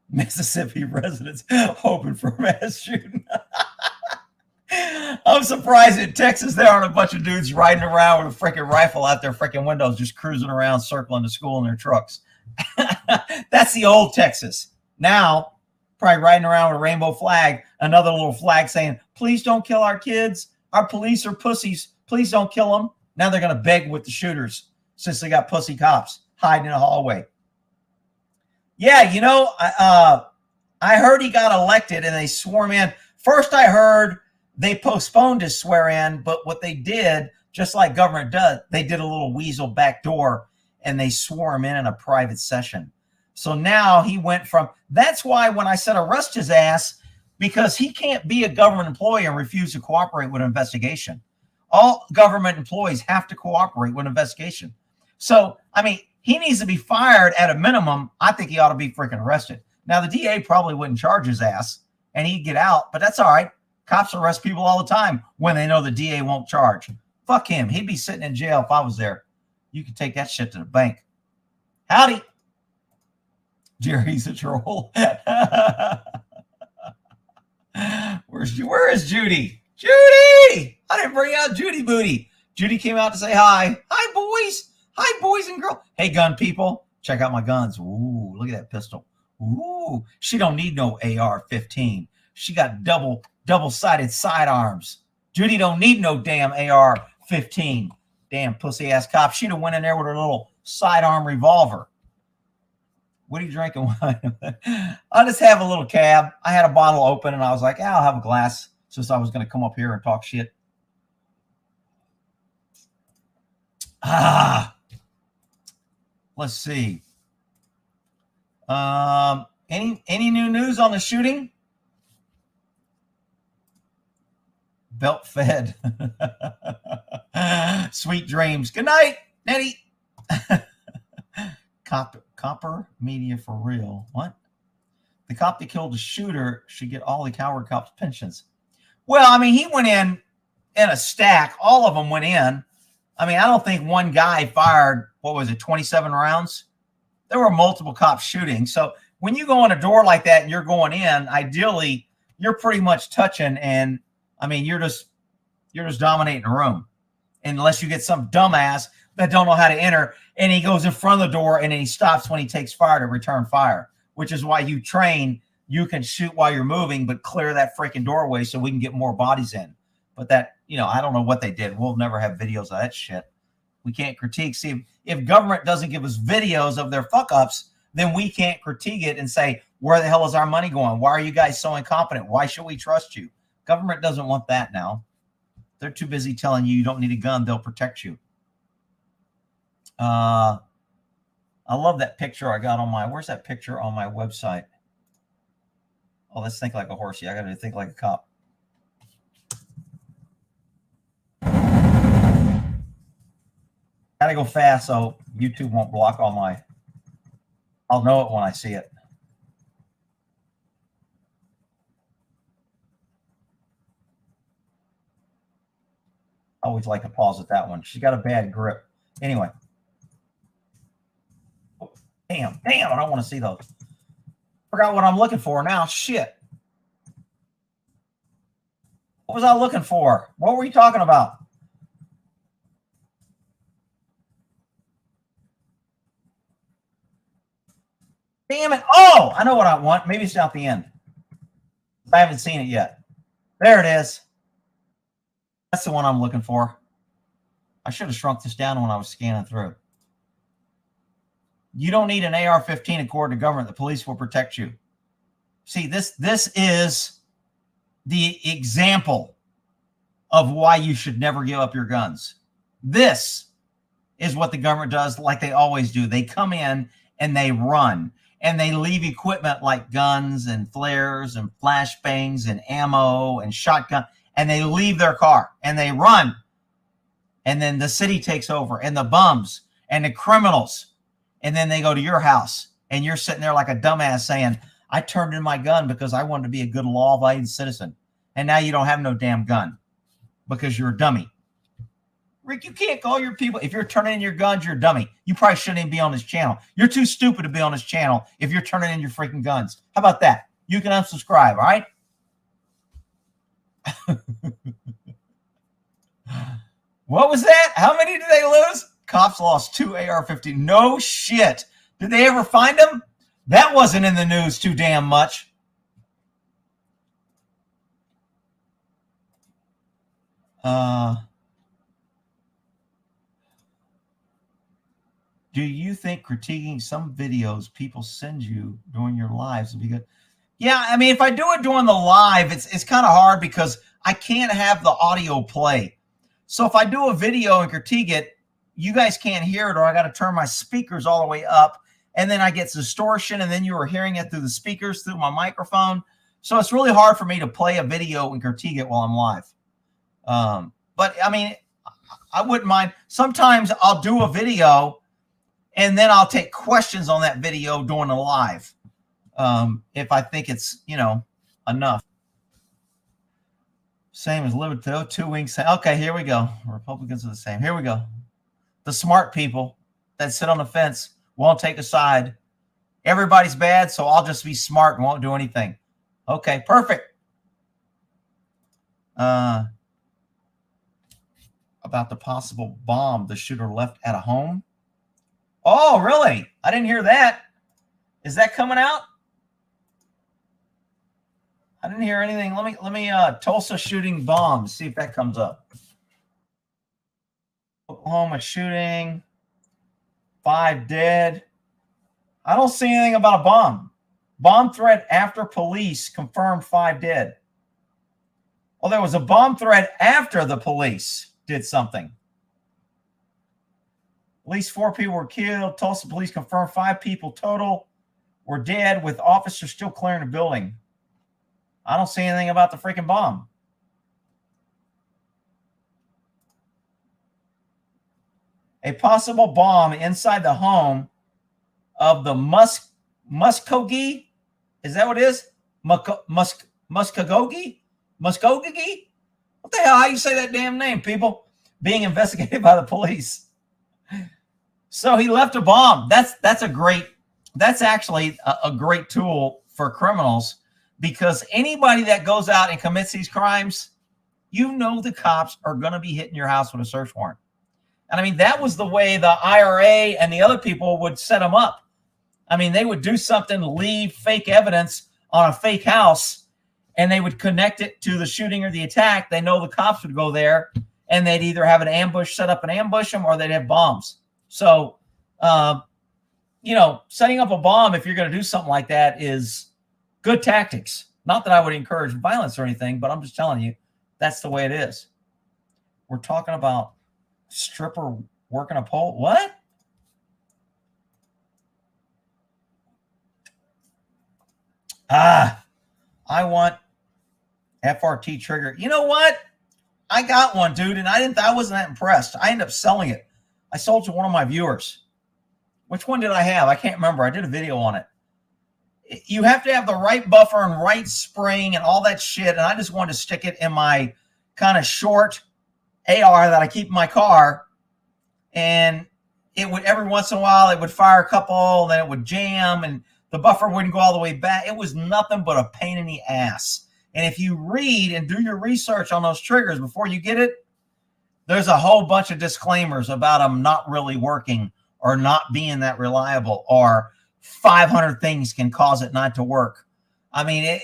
Mississippi residents hoping for mass shooting. I'm surprised in Texas there aren't a bunch of dudes riding around with a freaking rifle out their freaking windows, just cruising around, circling to school in their trucks. That's the old Texas. Now, probably riding around with a rainbow flag, another little flag saying, please don't kill our kids. Our police are pussies. Please don't kill them. Now they're going to beg with the shooters since they got pussy cops hiding in a hallway. Yeah, you know, I heard he got elected and they swore him in. First, I heard they postponed his swear-in, but what they did, just like government does, they did a little weasel backdoor and they swore him in a private session. So now he went from, that's why when I said arrest his ass, because he can't be a government employee and refuse to cooperate with an investigation. All government employees have to cooperate with an investigation. So, I mean, he needs to be fired at a minimum. I think he ought to be freaking arrested. Now, the DA probably wouldn't charge his ass and he'd get out, but that's all right. Cops arrest people all the time when they know the DA won't charge. Fuck him. He'd be sitting in jail if I was there. You could take that shit to the bank. Howdy. Jerry's a troll. Where is Judy? Judy! I didn't bring out Judy Booty. Judy came out to say hi. Hi, boys. Hi, boys and girls. Hey, gun people. Check out my guns. Ooh, look at that pistol. Ooh, she don't need no AR-15. She got double-sided sidearms. Judy don't need no damn AR-15. Damn pussy-ass cop. She'd have went in there with her little sidearm revolver. What are you drinking? I'll just have a little cab. I had a bottle open, and I was like, I'll have a glass since I was going to come up here and talk shit. Let's see. Any new news on the shooting? Belt fed. Sweet dreams. Good night, Nettie. Copper media for real. What? The cop that killed the shooter should get all the coward cops' pensions. Well, I mean, he went in a stack. All of them went in. I mean, I don't think one guy fired, 27 rounds? There were multiple cops shooting. So when you go in a door like that and you're going in, ideally, you're pretty much touching, and I mean, you're just dominating the room. Unless you get some dumbass that don't know how to enter, and he goes in front of the door and then he stops when he takes fire to return fire, which is why you train. You can shoot while you're moving, but clear that freaking doorway so we can get more bodies in. But that, I don't know what they did. We'll never have videos of that shit. We can't critique. See, if government doesn't give us videos of their fuck-ups, then we can't critique it and say, where the hell is our money going? Why are you guys so incompetent? Why should we trust you? Government doesn't want that now. They're too busy telling you don't need a gun. They'll protect you. I love that picture I got on where's that picture on my website? Oh, let's think like a horsey. I got to think like a cop. Got to go fast so YouTube won't block all my... I'll know it when I see it. I always like to pause at that one. She's got a bad grip. Anyway. Oh, damn, I don't want to see those. Forgot what I'm looking for now. Shit. What was I looking for? What were you talking about? Damn it. Oh, I know what I want. Maybe it's not the end. I haven't seen it yet. There it is. That's the one I'm looking for. I should have shrunk this down when I was scanning through. You don't need an AR-15 according to government. The police will protect you. See, this is the example of why you should never give up your guns. This is what the government does like they always do. They come in and they run. And they leave equipment like guns and flares and flashbangs and ammo and shotgun. And they leave their car and they run. And then the city takes over and the bums and the criminals. And then they go to your house and you're sitting there like a dumbass saying, I turned in my gun because I wanted to be a good law-abiding citizen. And now you don't have no damn gun because you're a dummy. Rick, you can't call your people. If you're turning in your guns, you're a dummy. You probably shouldn't even be on this channel. You're too stupid to be on this channel if you're turning in your freaking guns. How about that? You can unsubscribe, all right? What was that? How many did they lose? Cops lost 2 AR-15. No shit. Did they ever find them? That wasn't in the news too damn much. Do you think critiquing some videos people send you during your lives would be good? Yeah, I mean, if I do it during the live, it's kind of hard because I can't have the audio play. So if I do a video and critique it, you guys can't hear it, or I got to turn my speakers all the way up, and then I get distortion, and then you are hearing it through the speakers, through my microphone. So it's really hard for me to play a video and critique it while I'm live. But, I mean, I wouldn't mind. Sometimes I'll do a video, and then I'll take questions on that video during the live. If I think it's, enough. Same as Liberty, 2 weeks. Okay, here we go. Republicans are the same. Here we go. The smart people that sit on the fence won't take a side. Everybody's bad, so I'll just be smart and won't do anything. Okay, perfect. About the possible bomb the shooter left at a home. Oh, really? I didn't hear that. Is that coming out? I didn't hear anything. Let me Tulsa shooting bombs. See if that comes up. Oklahoma shooting. 5 dead. I don't see anything about a bomb. Bomb threat after police confirmed 5 dead. Well, there was a bomb threat after the police did something. At least 4 people were killed. Tulsa police confirmed 5 people total were dead, with officers still clearing the building. I don't see anything about the freaking bomb. A possible bomb inside the home of the Muskogee. Is that what it is? Muskogee? Muskogee? What the hell? How you say that damn name, people? Being investigated by the police. So he left a bomb. That's actually a great tool for criminals, because anybody that goes out and commits these crimes, you know the cops are going to be hitting your house with a search warrant. And I mean, that was the way the IRA and the other people would set them up. I mean, they would do something, leave fake evidence on a fake house, and they would connect it to the shooting or the attack. They know the cops would go there, and they'd either have an ambush, set up and ambush them, or they'd have bombs. So, setting up a bomb, if you're going to do something like that, is good tactics. Not that I would encourage violence or anything, but I'm just telling you, that's the way it is. We're talking about stripper working a pole. What? I want FRT trigger. You know what? I got one, dude, and I wasn't that impressed. I ended up selling it. I sold to one of my viewers. Which one did I have? I can't remember. I did a video on it. You have to have the right buffer and right spring and all that shit, and I just wanted to stick it in my kind of short AR that I keep in my car, and it would, every once in a while, it would fire a couple, and then it would jam, and the buffer wouldn't go all the way back. It was nothing but a pain in the ass. And if you read and do your research on those triggers before you get it, there's a whole bunch of disclaimers about them not really working or not being that reliable, or 500 things can cause it not to work. I mean,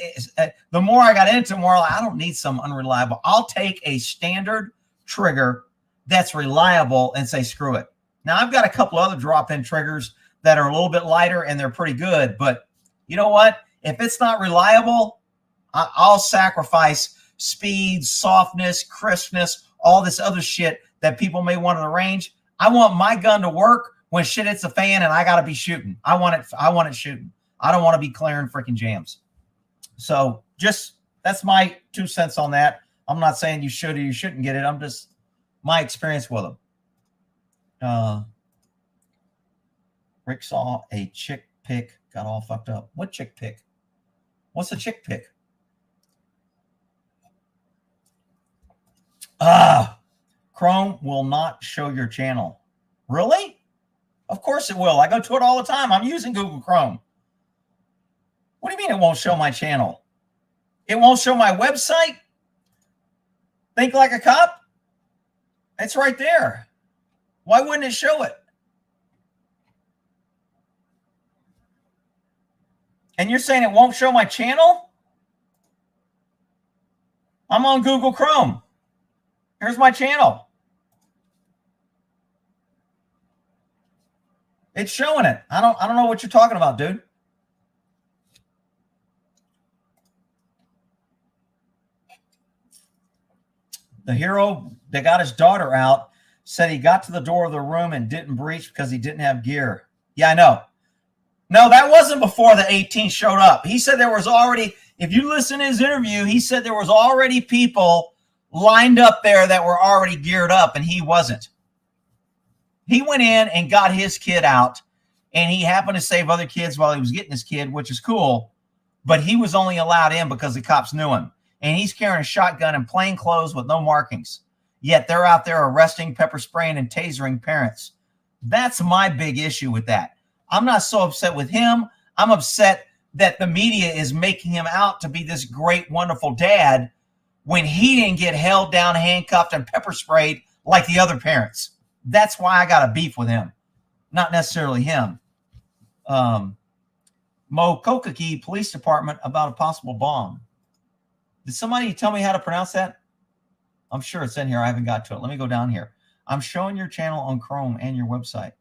the more I got into it, more like, I don't need some unreliable. I'll take a standard trigger that's reliable and say, screw it. Now, I've got a couple other drop-in triggers that are a little bit lighter and they're pretty good. But you know what? If it's not reliable, I'll sacrifice speed, softness, crispness, all this other shit that people may want in the range. I want my gun to work when shit hits the fan and I got to be shooting. I want it shooting. I don't want to be clearing freaking jams. So just, that's my 2 cents on that. I'm not saying you should or you shouldn't get it. I'm just, my experience with them. Rick saw a chick pic, got all fucked up. What chick pic? What's a chick pic? Chrome will not show your channel. Really? Of course it will. I go to it all the time. I'm using Google Chrome. What do you mean it won't show my channel? It won't show my website? Think Like a Cop? It's right there. Why wouldn't it show it? And you're saying it won't show my channel? I'm on Google Chrome. Here's my channel. It's showing it. I don't know what you're talking about, dude. The hero that got his daughter out said he got to the door of the room and didn't breach because he didn't have gear. Yeah, I know. No, that wasn't before the 18 showed up. He said there was already, if you listen to his interview, he said there was already people lined up there that were already geared up, and he wasn't. He went in and got his kid out, and he happened to save other kids while he was getting his kid, which is cool, but he was only allowed in because the cops knew him. And he's carrying a shotgun in plain clothes with no markings. Yet they're out there arresting, pepper spraying, and tasering parents. That's my big issue with that. I'm not so upset with him. I'm upset that the media is making him out to be this great, wonderful dad when he didn't get held down, handcuffed, and pepper sprayed like the other parents. That's why I got a beef with him, not necessarily him. Mokokaki Police Department about a possible bomb. Did somebody tell me how to pronounce that? I'm sure it's in here. I haven't got to it. Let me go down here. I'm showing your channel on Chrome and your website.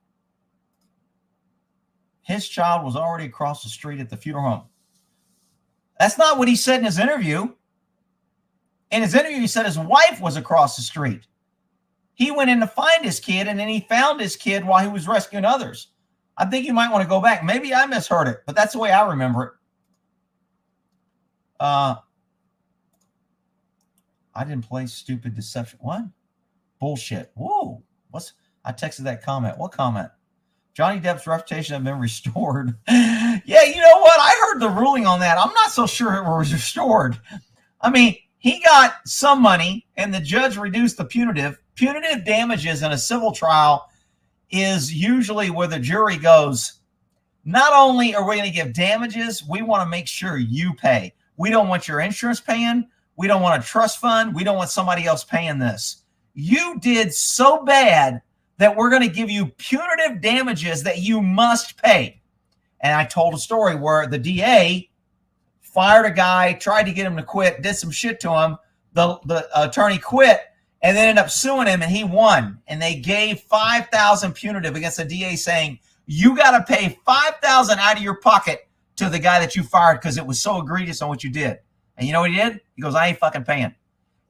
His child was already across the street at the funeral home. That's not what he said in his interview. In his interview, he said his wife was across the street. He went in to find his kid, and then he found his kid while he was rescuing others. I think you might want to go back. Maybe I misheard it, but that's the way I remember it. I didn't play stupid deception. What? Bullshit. Whoa. I texted that comment. What comment? Johnny Depp's reputation has been restored. Yeah, you know what? I heard the ruling on that. I'm not so sure it was restored. I mean, he got some money, and the judge reduced the punitive. Punitive damages in a civil trial is usually where the jury goes, not only are we going to give damages, we want to make sure you pay. We don't want your insurance paying. We don't want a trust fund. We don't want somebody else paying this. You did so bad that we're going to give you punitive damages that you must pay. And I told a story where the DA fired a guy, tried to get him to quit, did some shit to him. The attorney quit and then ended up suing him, and he won. And they gave $5,000 punitive against the DA, saying, you got to pay $5,000 out of your pocket to the guy that you fired because it was so egregious on what you did. And you know what he did? He goes, I ain't fucking paying. And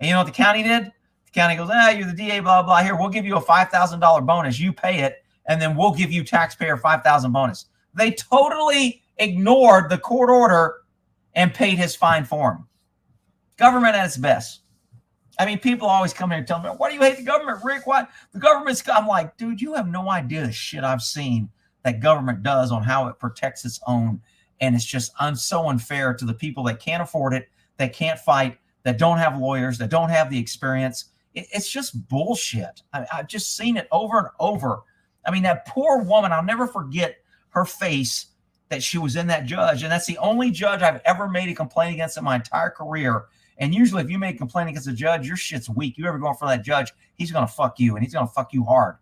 you know what the county did? The county goes, you're the DA, blah, blah. Here, we'll give you a $5,000 bonus. You pay it, and then we'll give you taxpayer $5,000 bonus. They totally ignored the court order and paid his fine for him. Government at its best. I mean, people always come here and tell me, why do you hate the government, Rick? Why? The government's, I'm like, dude, you have no idea the shit I've seen that government does on how it protects its own. And it's just so unfair to the people that can't afford it, that can't fight, that don't have lawyers, that don't have the experience. It's just bullshit. I've just seen it over and over. I mean, that poor woman, I'll never forget her face that she was in that judge. And that's the only judge I've ever made a complaint against in my entire career. And usually if you make a complaint against a judge, your shit's weak. You ever go in front of that judge, he's going to fuck you, and he's going to fuck you hard.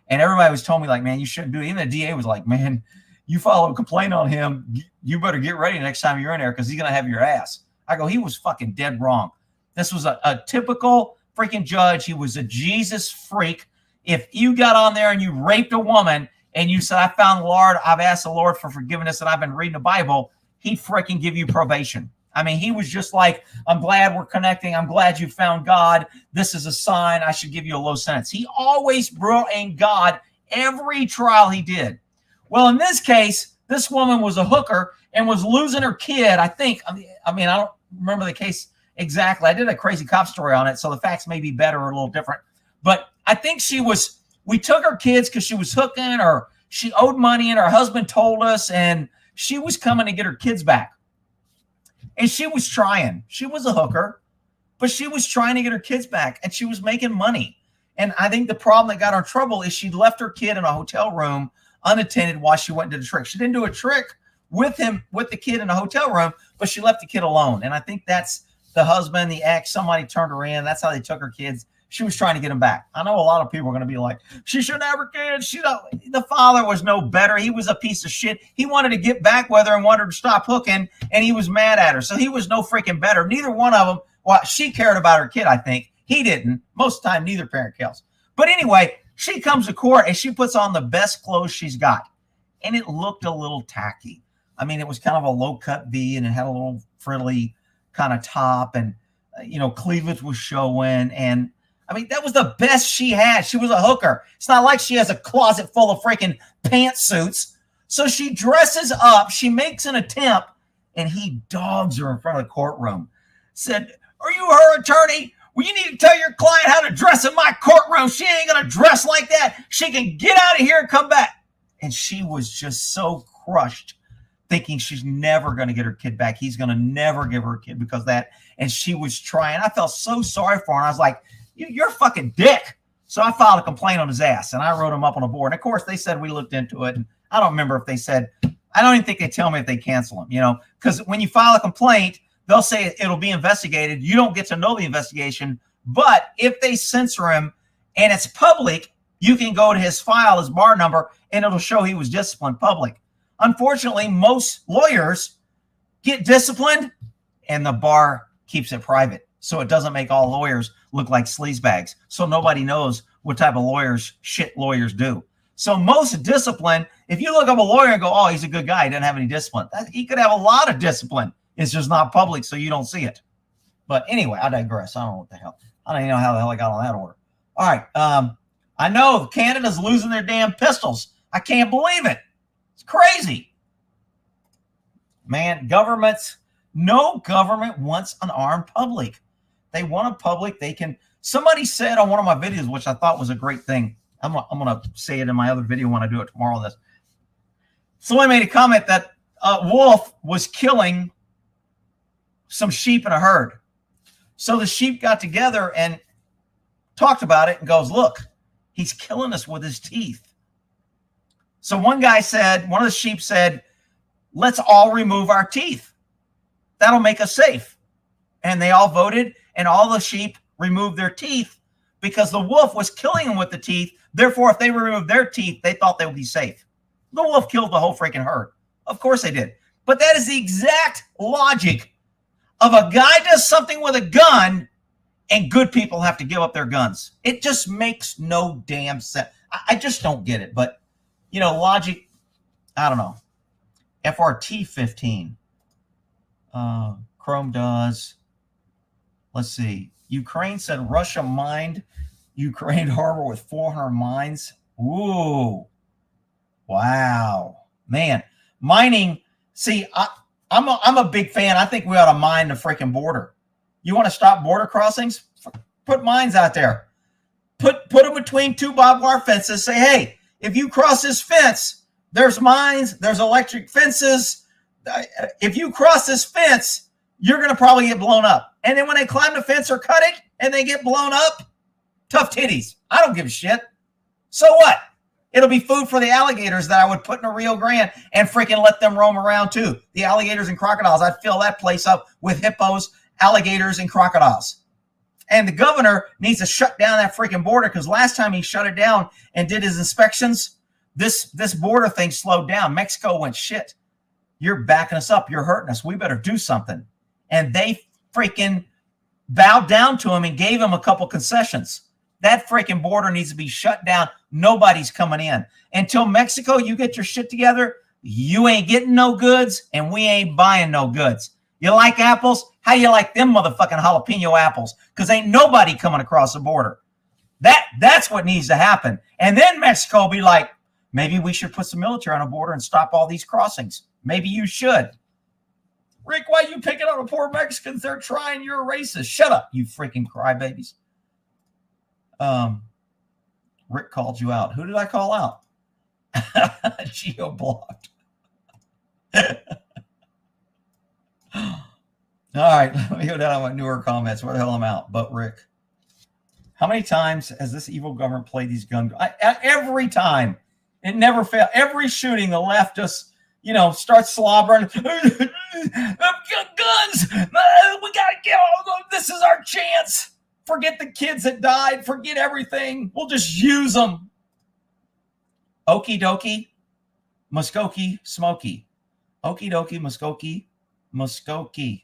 And everybody was telling me, like, man, you shouldn't do it. Even the DA was like, man, you file a complaint on him, you better get ready next time you're in there because he's going to have your ass. I go, he was fucking dead wrong. This was a typical freaking judge. He was a Jesus freak. If you got on there and you raped a woman and you said, I found the Lord, I've asked the Lord for forgiveness, and I've been reading the Bible, he'd freaking give you probation. I mean, he was just like, I'm glad we're connecting. I'm glad you found God. This is a sign. I should give you a low sentence. He always brought in God every trial he did. Well, in this case, this woman was a hooker and was losing her kid. I think, I mean, I don't remember the case exactly. I did a crazy cop story on it, so the facts may be better or a little different. But I think we took her kids because she was hooking, or she owed money and her husband told us, and she was coming to get her kids back. And she was trying. She was a hooker, but she was trying to get her kids back, and she was making money. And I think the problem that got her in trouble is she left her kid in a hotel room unattended while she went and did a trick. She didn't do a trick with the kid in a hotel room, but she left the kid alone. And I think that's the husband, the ex, somebody turned her in. That's how they took her kids. She was trying to get them back. I know a lot of people are going to be like, she shouldn't have her kids. The father was no better. He was a piece of shit. He wanted to get back with her and wanted her to stop hooking, and he was mad at her. So he was no freaking better. Neither one of them. Well, she cared about her kid, I think. He didn't. Most of the time, neither parent cares. But anyway, she comes to court, and she puts on the best clothes she's got. And it looked a little tacky. I mean, it was kind of a low-cut V, and it had a little frilly kind of top, and, cleavage was showing, and I mean, that was the best she had. She was a hooker. It's not like she has a closet full of freaking pantsuits. So she dresses up. She makes an attempt, and he dogs her in front of the courtroom. Said, are you her attorney? Well, you need to tell your client how to dress in my courtroom. She ain't going to dress like that. She can get out of here and come back. And she was just so crushed, thinking she's never going to get her kid back. He's going to never give her a kid because of that. And she was trying. I felt so sorry for her. And I was like, you're a fucking dick. So I filed a complaint on his ass, and I wrote him up on a board. And of course, they said we looked into it. And I don't remember if they said, I don't even think they tell me if they cancel him, because when you file a complaint, they'll say it'll be investigated. You don't get to know the investigation. But if they censor him and it's public, you can go to his file, his bar number, and it'll show he was disciplined public. Unfortunately, most lawyers get disciplined, and the bar keeps it private. So it doesn't make all lawyers look like sleazebags. So nobody knows what type of shit lawyers do. So most discipline, if you look up a lawyer and go, oh, he's a good guy, he doesn't have any discipline. He could have a lot of discipline. It's just not public, so you don't see it. But anyway, I digress. I don't know what the hell. I don't even know how the hell I got on that order. All right. I know Canada's losing their damn pistols. I can't believe it. It's crazy. Man, no government wants an armed public. They want a public. Somebody said on one of my videos, which I thought was a great thing. I'm going to say it in my other video when I do it tomorrow on this. Someone made a comment that a wolf was killing some sheep in a herd. So the sheep got together and talked about it and goes, look, he's killing us with his teeth. So one of the sheep said, let's all remove our teeth. That'll make us safe. And they all voted, and all the sheep removed their teeth because the wolf was killing them with the teeth. Therefore, if they removed their teeth, they thought they would be safe. The wolf killed the whole freaking herd. Of course they did. But that is the exact logic of a guy does something with a gun and good people have to give up their guns. It just makes no damn sense. I just don't get it. But, logic, I don't know. FRT 15. Chrome does. Let's see. Ukraine said Russia mined Ukraine harbor with 400 mines. Ooh. Wow. Man. Mining. See, I'm a big fan. I think we ought to mine the freaking border. You want to stop border crossings? Put mines out there. Put them between two barbed wire fences. Say, hey, if you cross this fence, there's mines, there's electric fences. If you cross this fence, you're going to probably get blown up. And then when they climb the fence or cut it and they get blown up, tough titties. I don't give a shit. So what? It'll be food for the alligators that I would put in a Rio Grande and freaking let them roam around too. The alligators and crocodiles. I'd fill that place up with hippos, alligators, and crocodiles. And the governor needs to shut down that freaking border because last time he shut it down and did his inspections, this border thing slowed down. Mexico went, shit, you're backing us up. You're hurting us. We better do something. And they freaking bowed down to him and gave him a couple concessions. That freaking border needs to be shut down. Nobody's coming in. Until Mexico, you get your shit together, you ain't getting no goods, and we ain't buying no goods. You like apples? How you like them motherfucking jalapeno apples? Because ain't nobody coming across the border. That's what needs to happen. And then Mexico will be like, maybe we should put some military on the border and stop all these crossings. Maybe you should. Rick, why are you picking on the poor Mexicans? They're trying. You're a racist. Shut up, you freaking crybabies. Rick called you out. Who did I call out? Geo-blocked. All right, let me go down on my newer comments. Where the hell I'm out? But Rick, how many times has this evil government played these guns? Every time. It never fails. Every shooting, the left just, starts slobbering. Guns. We got to get all of them. This is our chance. Forget the kids that died. Forget everything. We'll just use them. Okie dokie. Muskokie. Smoky. Okie dokie. Muskokie. Muskokie.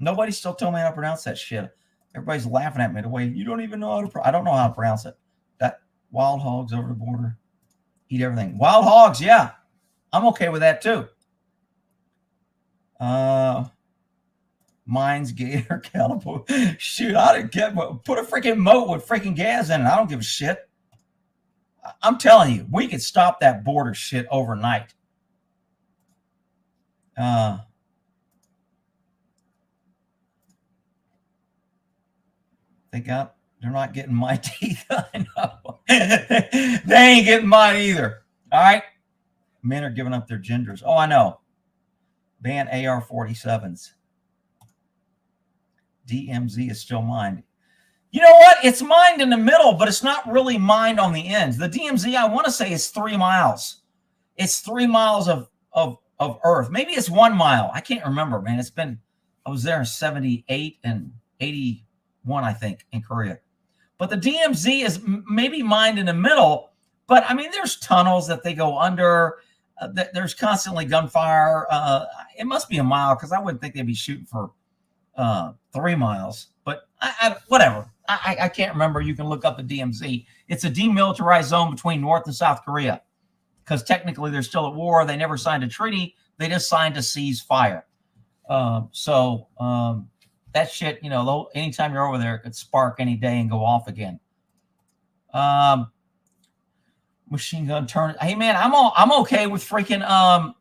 Nobody still told me how to pronounce that shit. Everybody's laughing at me the way you don't even know how to. I don't know how to pronounce it. That wild hogs over the border eat everything. Wild hogs, yeah, I'm okay with that too. Mines, gator, calipo. Shoot, I didn't get put a freaking moat with freaking gas in it. I don't give a shit. I'm telling you, we could stop that border shit overnight. They're not getting my teeth. I know. They ain't getting mine either. All right. Men are giving up their genders. Oh, I know. Ban AR-47s. DMZ is still mined. You know what? It's mined in the middle, but it's not really mined on the ends. The DMZ, I want to say, is 3 miles. It's 3 miles of earth. Maybe it's 1 mile. I can't remember, man. I was there in 78 and 81, I think, in Korea. But the DMZ is maybe mined in the middle. But, I mean, there's tunnels that they go under. There's constantly gunfire. It must be a mile because I wouldn't think they'd be shooting for 3 miles. But whatever. I can't remember. You can look up the DMZ. It's a demilitarized zone between North and South Korea because technically they're still at war. They never signed a treaty. They just signed a cease fire. That shit, anytime you're over there, it could spark any day and go off again. Machine gun turn. Hey, man, I'm okay with freaking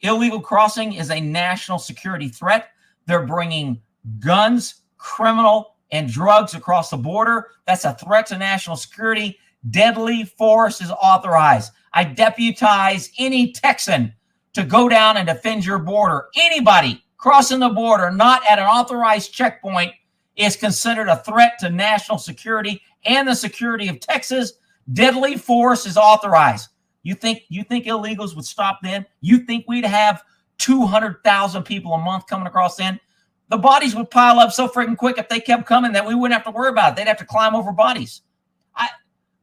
illegal crossing is a national security threat. They're bringing guns, criminal, and drugs across the border. That's a threat to national security. Deadly force is authorized. I deputize any Texan to go down and defend your border. Anybody crossing the border not at an authorized checkpoint is considered a threat to national security and the security of Texas. Deadly force is authorized. You think illegals would stop then? You think we'd have 200,000 people a month coming across then? The bodies would pile up so freaking quick if they kept coming that we wouldn't have to worry about it. They'd have to climb over bodies.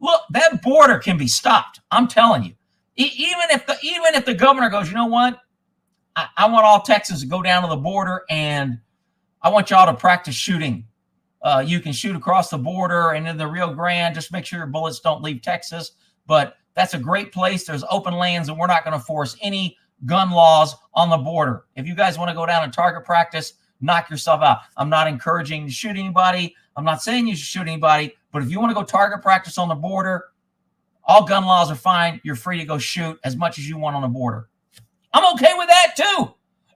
Look, that border can be stopped. I'm telling you. Even if the governor goes, you know what? I want all Texans to go down to the border, and I want y'all to practice shooting. You can shoot across the border and in the Rio Grande. Just make sure your bullets don't leave Texas. But that's a great place. There's open lands, and we're not going to force any gun laws on the border. If you guys want to go down and target practice, knock yourself out. I'm not encouraging you to shoot anybody. I'm not saying you should shoot anybody. But if you want to go target practice on the border, all gun laws are fine. You're free to go shoot as much as you want on the border. I'm okay with that too.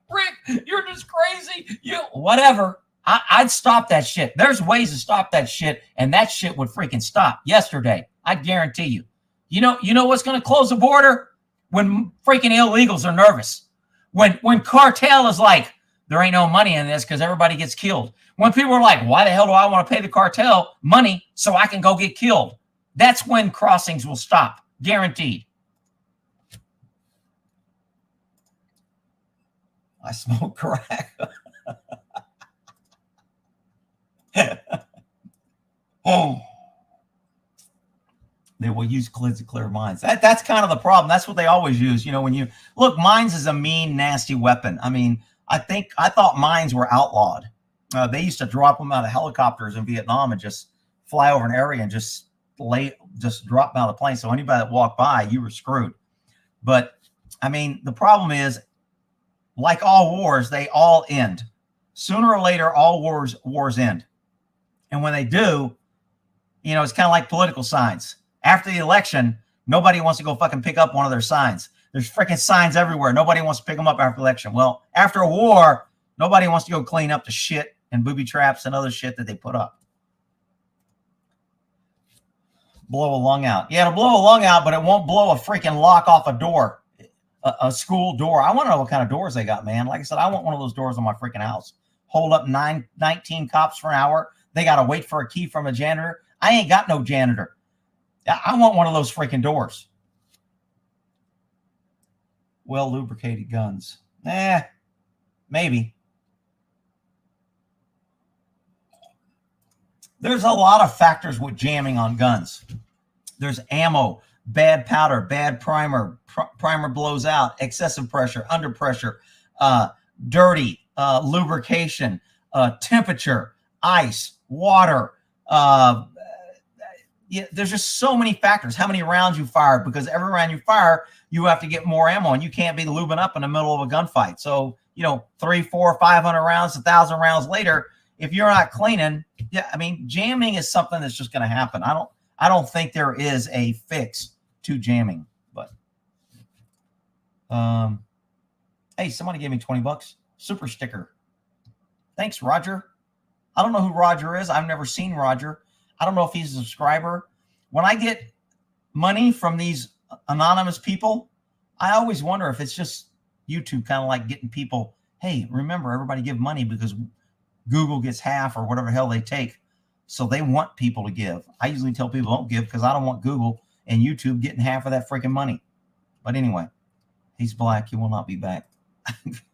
Rick, you're just crazy. Whatever. I'd stop that shit. There's ways to stop that shit, and that shit would freaking stop yesterday. I guarantee you. You know what's going to close the border? When freaking illegals are nervous. When cartel is like, there ain't no money in this because everybody gets killed. When people are like, why the hell do I want to pay the cartel money so I can go get killed? That's when crossings will stop. Guaranteed. I smoke crack. Oh. They will use clids to clear minds. That's kind of the problem. That's what they always use. When you look, mines is a mean, nasty weapon. I mean, I thought mines were outlawed. They used to drop them out of helicopters in Vietnam and just fly over an area and just drop them out of the plane. So anybody that walked by, you were screwed. But I mean, the problem is, like all wars, they all end. Sooner or later, all wars end. And when they do, it's kind of like political signs. After the election, nobody wants to go fucking pick up one of their signs. There's freaking signs everywhere. Nobody wants to pick them up after the election. Well, after a war, nobody wants to go clean up the shit and booby traps and other shit that they put up. Blow a lung out. Yeah, it'll blow a lung out, but it won't blow a freaking lock off a door, a school door. I want to know what kind of doors they got, man. Like I said, I want one of those doors on my freaking house. Hold up 19 cops for an hour. They got to wait for a key from a janitor. I ain't got no janitor. I want one of those freaking doors. Well lubricated guns. Maybe. There's a lot of factors with jamming on guns. There's ammo, bad powder, bad primer, primer blows out, excessive pressure, under pressure, dirty, lubrication, temperature, ice, water. There's just so many factors. How many rounds you fired? Because every round you fire, you have to get more ammo, and you can't be lubing up in the middle of a gunfight. So, 300, 400, 500 rounds, 1,000 rounds later, if you're not cleaning, jamming is something that's just going to happen. I don't think there is a fix to jamming, but hey, somebody gave me $20. Super sticker. Thanks, Roger. I don't know who Roger is. I've never seen Roger. I don't know if he's a subscriber. When I get money from these anonymous people, I always wonder if it's just YouTube kind of like getting people, hey, remember, everybody give money because Google gets half or whatever the hell they take. So they want people to give. I usually tell people don't give because I don't want Google and YouTube getting half of that freaking money. But anyway, he's black. He will not be back.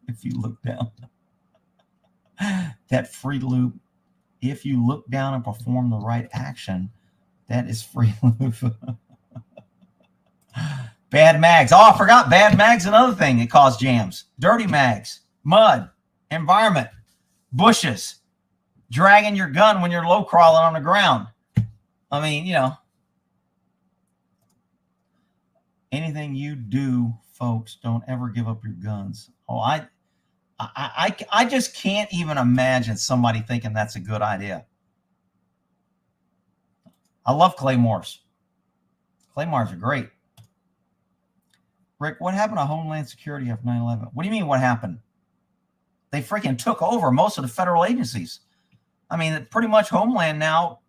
If you look down. That free loop. If you look down and perform the right action, that is free loop. Bad mags. Oh, I forgot. Bad mags, another thing that causes jams. Dirty mags, mud, environment, bushes, dragging your gun when you're low crawling on the ground. I mean, anything you do, folks, don't ever give up your guns. Oh, I just can't even imagine somebody thinking that's a good idea. I love claymores. Claymores are great. Rick, what happened to Homeland Security after 9/11? What do you mean what happened? They freaking took over most of the federal agencies. I mean, pretty much Homeland now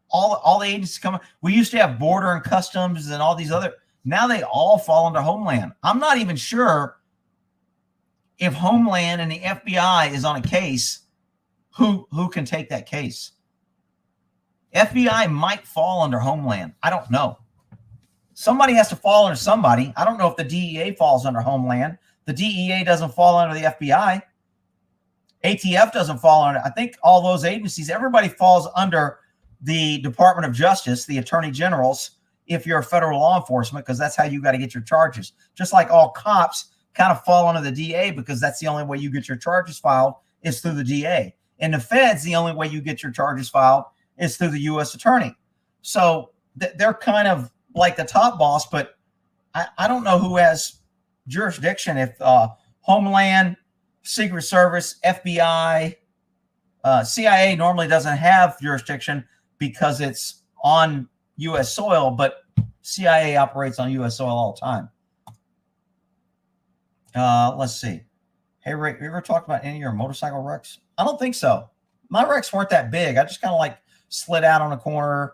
All the agencies come. We used to have border and customs and all these other. Now they all fall under Homeland. I'm not even sure if Homeland and the FBI is on a case, who can take that case. FBI might fall under Homeland. I don't know. Somebody has to fall under somebody. I don't know if the DEA falls under Homeland. The DEA doesn't fall under the FBI. ATF doesn't fall under. I think all those agencies, everybody falls under the Department of Justice, the Attorney Generals, if you're a federal law enforcement, because that's how you got to get your charges. Just like all cops kind of fall under the DA, because that's the only way you get your charges filed is through the DA. In the feds, the only way you get your charges filed is through the U.S. Attorney. So they're kind of like the top boss, but I don't know who has jurisdiction. If Homeland, Secret Service, FBI, CIA normally doesn't have jurisdiction because it's on U.S. soil, but CIA operates on U.S. soil all the time. Let's see. Hey, Rick, you ever talked about any of your motorcycle wrecks? I don't think so. My wrecks weren't that big. I just kind of like slid out on a corner.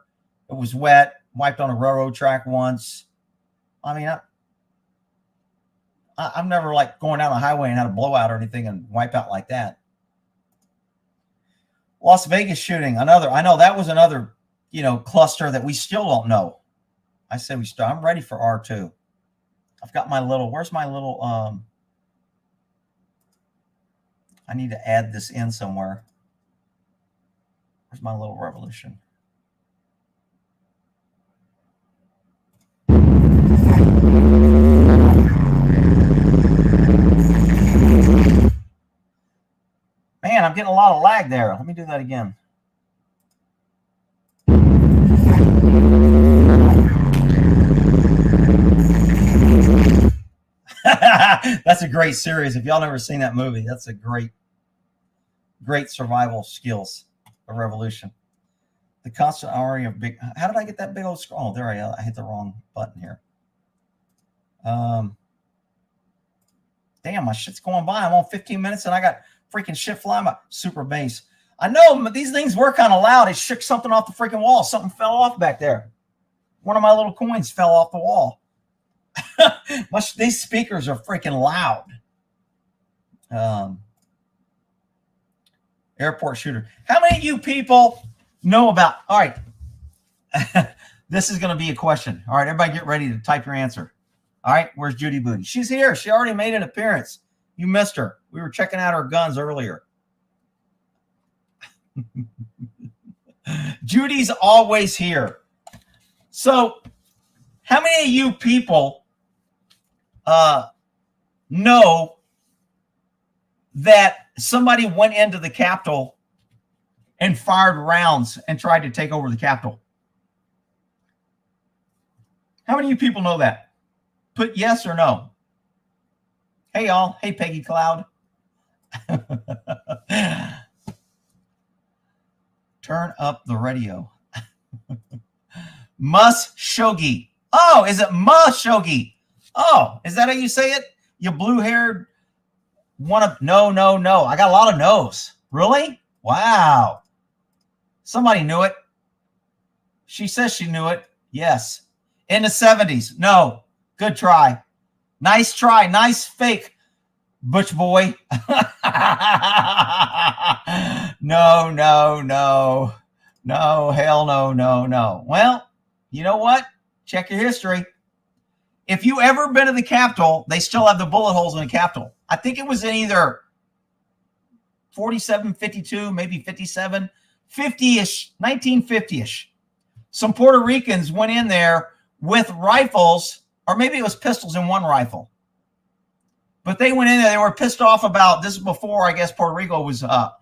It was wet. Wiped on a railroad track once. I mean, I'm never like going down the highway and had a blowout or anything and wipe out like that. Las Vegas shooting, another. I know that was another, cluster that we still don't know. I say I'm ready for R2. I've got my little. Where's my little? I need to add this in somewhere. Where's my little revolution? Man, I'm getting a lot of lag there. Let me do that again. That's a great series. If y'all never seen that movie, that's a great survival skills of Revolution. The constant array of big. How did I get that big old scroll? Oh, there I hit the wrong button here. Damn, my shit's going by. I'm on 15 minutes and I got freaking shit flying by. Super bass. I know these things were kind of loud. It shook something off the freaking wall. Something fell off back there. One of my little coins fell off the wall. These speakers are freaking loud. Airport shooter. How many of you people know about? All right. This is going to be a question. All right, everybody get ready to type your answer. All right, where's Judy Booty? She's here. She already made an appearance. You missed her. We were checking out her guns earlier. Judy's always here. So how many of you people know that somebody went into the Capitol and fired rounds and tried to take over the Capitol? How many of you people know that? Put yes or no. Hey, y'all. Hey, Peggy Cloud. Turn up the radio. Mushogi. Oh, is it Mushogi? Oh, is that how you say it? You blue-haired one of... No. I got a lot of no's. Really? Wow. Somebody knew it. She says she knew it. Yes. In the 70s. No. Good try. Nice try. Nice fake, Butch boy. No. No, hell no. Well, you know what? Check your history. If you ever been to the Capitol, they still have the bullet holes in the Capitol. I think it was in either 47, 52, maybe 57, 50-ish, 1950-ish. Some Puerto Ricans went in there with rifles, or maybe it was pistols in one rifle. But they went in there. They were pissed off about this. Is before, I guess, Puerto Rico was a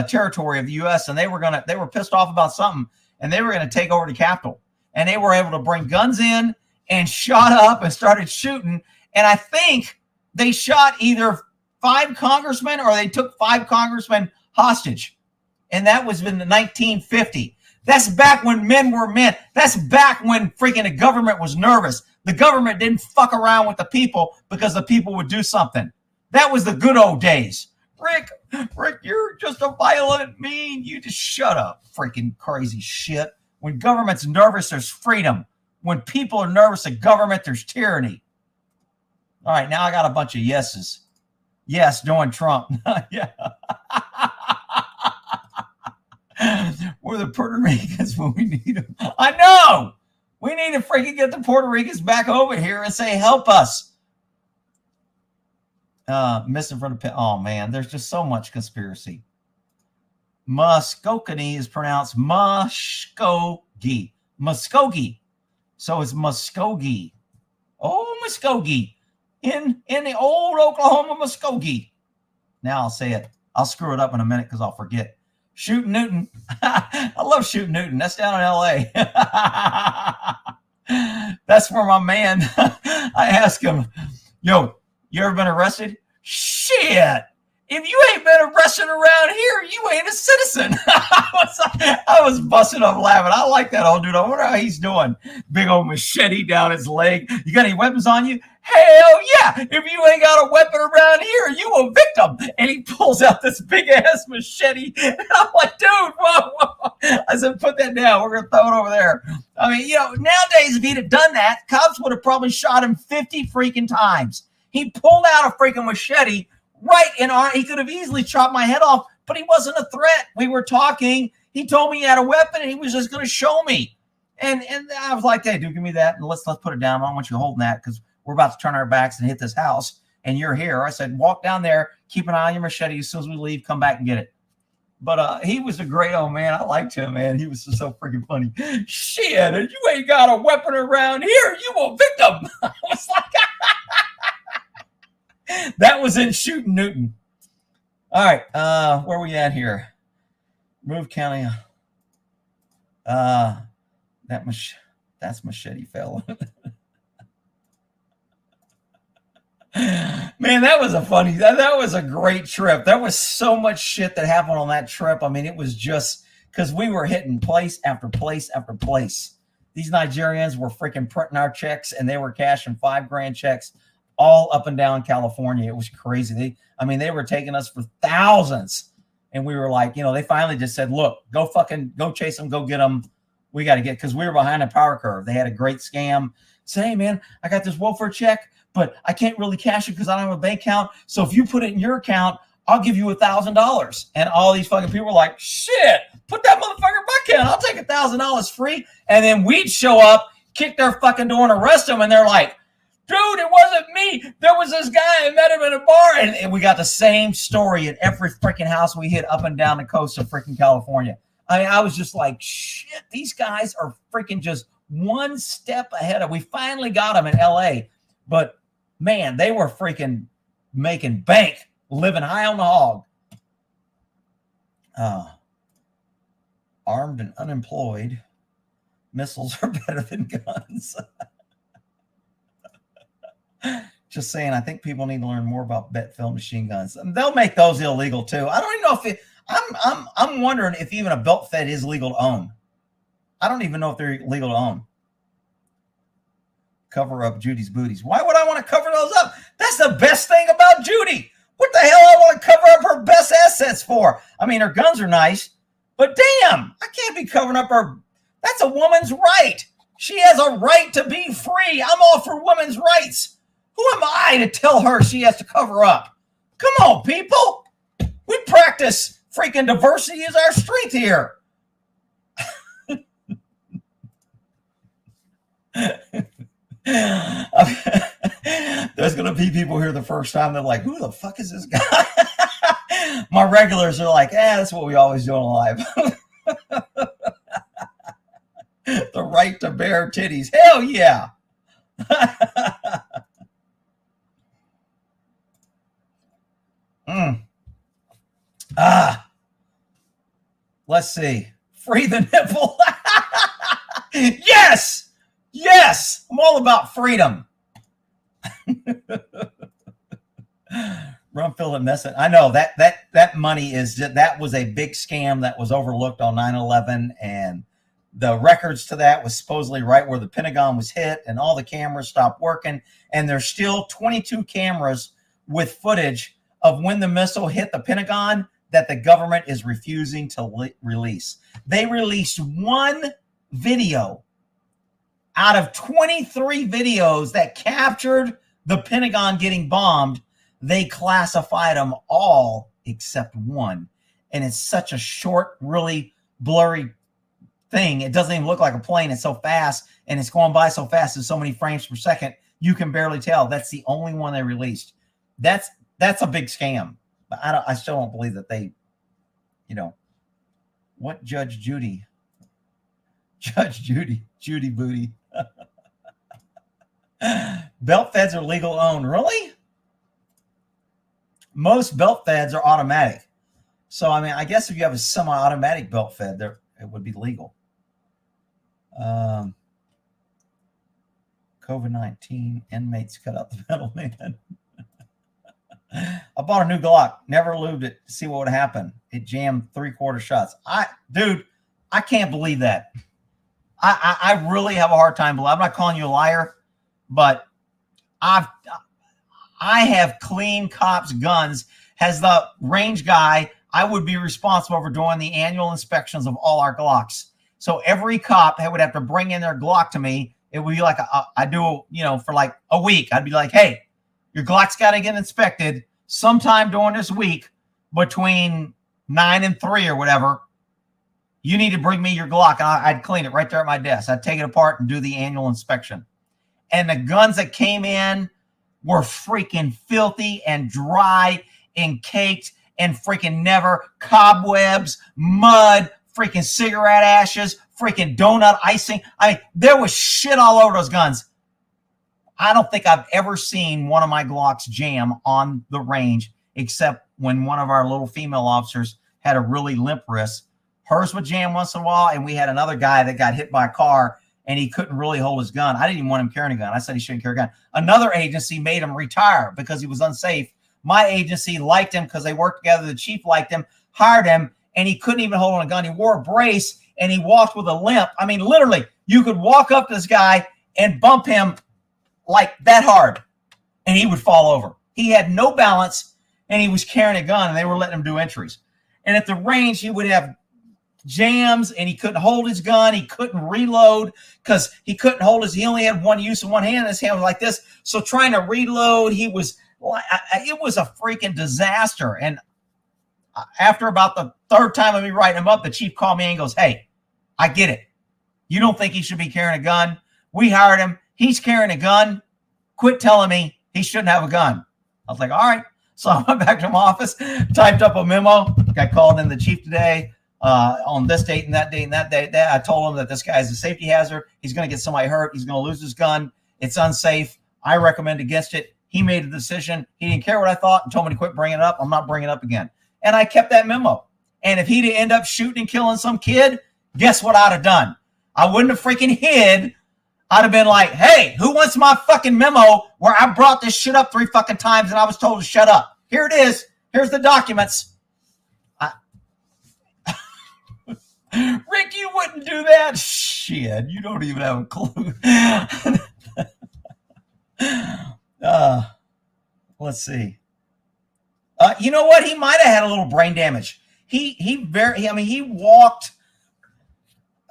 territory of the U.S. and they were pissed off about something, and they were going to take over the Capitol. And they were able to bring guns in and shot up and started shooting. And I think they shot either 5 congressmen or they took 5 congressmen hostage. And that was in the 1950. That's back when men were men. That's back when freaking the government was nervous. The government didn't fuck around with the people because the people would do something. That was the good old days. Rick, you're just a violent, mean. You just shut up, freaking crazy shit. When government's nervous, there's freedom. When people are nervous at government, there's tyranny. All right, now I got a bunch of yeses. Yes, join Trump. Yeah. We're the Puerto Ricans when we need them. I know. We need to freaking get the Puerto Ricans back over here and say, help us. Missing from the pit. Oh, man, there's just so much conspiracy. Muskogee is pronounced Muskogee. Muskogee. So it's Muskogee. Oh, Muskogee. In the old Oklahoma Muskogee. Now I'll say it. I'll screw it up in a minute because I'll forget. Shooting Newton. I love Shooting Newton. That's down in L.A. That's where my man, I asked him, yo, you ever been arrested? Shit. If you ain't been arrested around here, you ain't a citizen. I was busting up laughing. I like that old dude. I wonder how he's doing. Big old machete down his leg. You got any weapons on you? Hell yeah. If you ain't got a weapon around here, you a victim. And he pulls out this big ass machete. And I'm like, dude, whoa. I said, put that down. We're going to throw it over there. I mean, nowadays, if he'd have done that, cops would have probably shot him 50 freaking times. He pulled out a freaking machete right in our, he could have easily chopped my head off, but he wasn't a threat. We were talking. He told me he had a weapon and he was just going to show me. And I was like, hey, dude, give me that. And let's put it down. I don't want you holding that because we're about to turn our backs and hit this house. And you're here. I said, walk down there, keep an eye on your machete. As soon as we leave, come back and get it. But he was a great old man. I liked him, man. He was just so freaking funny. Shit, if you ain't got a weapon around here, you a victim. I was like, that was in Shooting Newton. All right, where are we at here? Remove County. That's machete fell. Man, that was that was a great trip. There was so much shit that happened on that trip. I mean, it was just because we were hitting place after place after place. These Nigerians were freaking printing our checks and they were cashing $5,000 checks all up and down California. It was crazy. They were taking us for thousands. And we were like, they finally just said, look, go chase them, go get them. We got to get, because we were behind a power curve. They had a great scam. Say, hey, man, I got this welfare check, but I can't really cash it because I don't have a bank account. So if you put it in your account, I'll give you $1,000. And all these fucking people were like, shit, put that motherfucker in my account. I'll take $1,000 free. And then we'd show up, kick their fucking door and arrest them. And they're like, dude, it wasn't me. There was this guy. I met him in a bar. And we got the same story at every freaking house we hit up and down the coast of freaking California. I was just like, shit, these guys are freaking just one step ahead of. We finally got them in L.A. But, man, they were freaking making bank, living high on the hog. Armed and unemployed. Missiles are better than guns. Just saying, I think people need to learn more about bet-filled machine guns. They'll make those illegal too. I don't even know if I'm wondering if even a belt fed is legal to own. I don't even know if they're legal to own. Cover up Judy's booties. Why would I want to cover those up? That's the best thing about Judy. What the hell I want to cover up her best assets for? I mean, her guns are nice, but damn, I can't be covering up her. That's a woman's right. She has a right to be free. I'm all for women's rights. Who am I to tell her she has to cover up? Come on, people. We practice freaking diversity as our strength here. There's going to be people here the first time. They're like, who the fuck is this guy? My regulars are like, that's what we always do in life. The right to bare titties. Hell yeah. Let's see. Free the nipple. Yes. Yes. I'm all about freedom. Rumfield and Messett. I know that money is just, that was a big scam that was overlooked on 9/11, and the records to that was supposedly right where the Pentagon was hit, and all the cameras stopped working. And there's still 22 cameras with footage of when the missile hit the Pentagon that the government is refusing to release. They released one video out of 23 videos that captured the Pentagon getting bombed. They classified them all except one. And it's such a short, really blurry thing. It doesn't even look like a plane. It's so fast, and it's going by so fast in so many frames per second, you can barely tell. That's the only one they released. That's a big scam. But I still don't believe that they, what Judge Judy Booty. Belt feds are legal owned. Really? Most belt feds are automatic. So, I mean, I guess if you have a semi-automatic belt fed, it would be legal. COVID-19, inmates cut out the middleman. I bought a new Glock, never lubed it to see what would happen. It jammed 3/4 shots. Dude, I can't believe that. I really have a hard time believing. I'm not calling you a liar, but I have clean cops' guns. As the range guy, I would be responsible for doing the annual inspections of all our Glocks. So every cop would have to bring in their Glock to me. It would be like I do, for like a week. I'd be like, hey, your Glock's got to get inspected sometime during this week between 9 and 3 or whatever. You need to bring me your Glock, and I'd clean it right there at my desk. I'd take it apart and do the annual inspection. And the guns that came in were freaking filthy and dry and caked and freaking never cobwebs, mud, freaking cigarette ashes, freaking donut icing. I mean, there was shit all over those guns. I don't think I've ever seen one of my Glocks jam on the range, except when one of our little female officers had a really limp wrist. Hers would jam once in a while, and we had another guy that got hit by a car, and he couldn't really hold his gun. I didn't even want him carrying a gun. I said he shouldn't carry a gun. Another agency made him retire because he was unsafe. My agency liked him because they worked together. The chief liked him, hired him, and he couldn't even hold on a gun. He wore a brace, and he walked with a limp. I mean, literally, you could walk up to this guy and bump him like that hard, and he would fall over. He had no balance, and he was carrying a gun, and they were letting him do entries. And at the range, he would have jams, and he couldn't hold his gun. He couldn't reload because he couldn't hold he only had one use of one hand. His hand was like this. So trying to reload, it was a freaking disaster. And after about the third time of me writing him up, the chief called me and goes, hey, I get it. You don't think he should be carrying a gun? We hired him. He's carrying a gun. Quit telling me he shouldn't have a gun. I was like, all right. So I went back to my office, typed up a memo. I called in the chief today. On this date and that date and that date, I told him that this guy is a safety hazard. He's going to get somebody hurt. He's going to lose his gun. It's unsafe. I recommend against it. He made a decision. He didn't care what I thought and told me to quit bringing it up. I'm not bringing it up again. And I kept that memo. And if he'd end up shooting and killing some kid, guess what I'd have done? I wouldn't have freaking hid. I'd have been like, hey, who wants my fucking memo where I brought this shit up 3 fucking times and I was told to shut up? Here it is. Here's the documents. Rick, you wouldn't do that. Shit, you don't even have a clue. Let's see. You know what? He might have had a little brain damage. He walked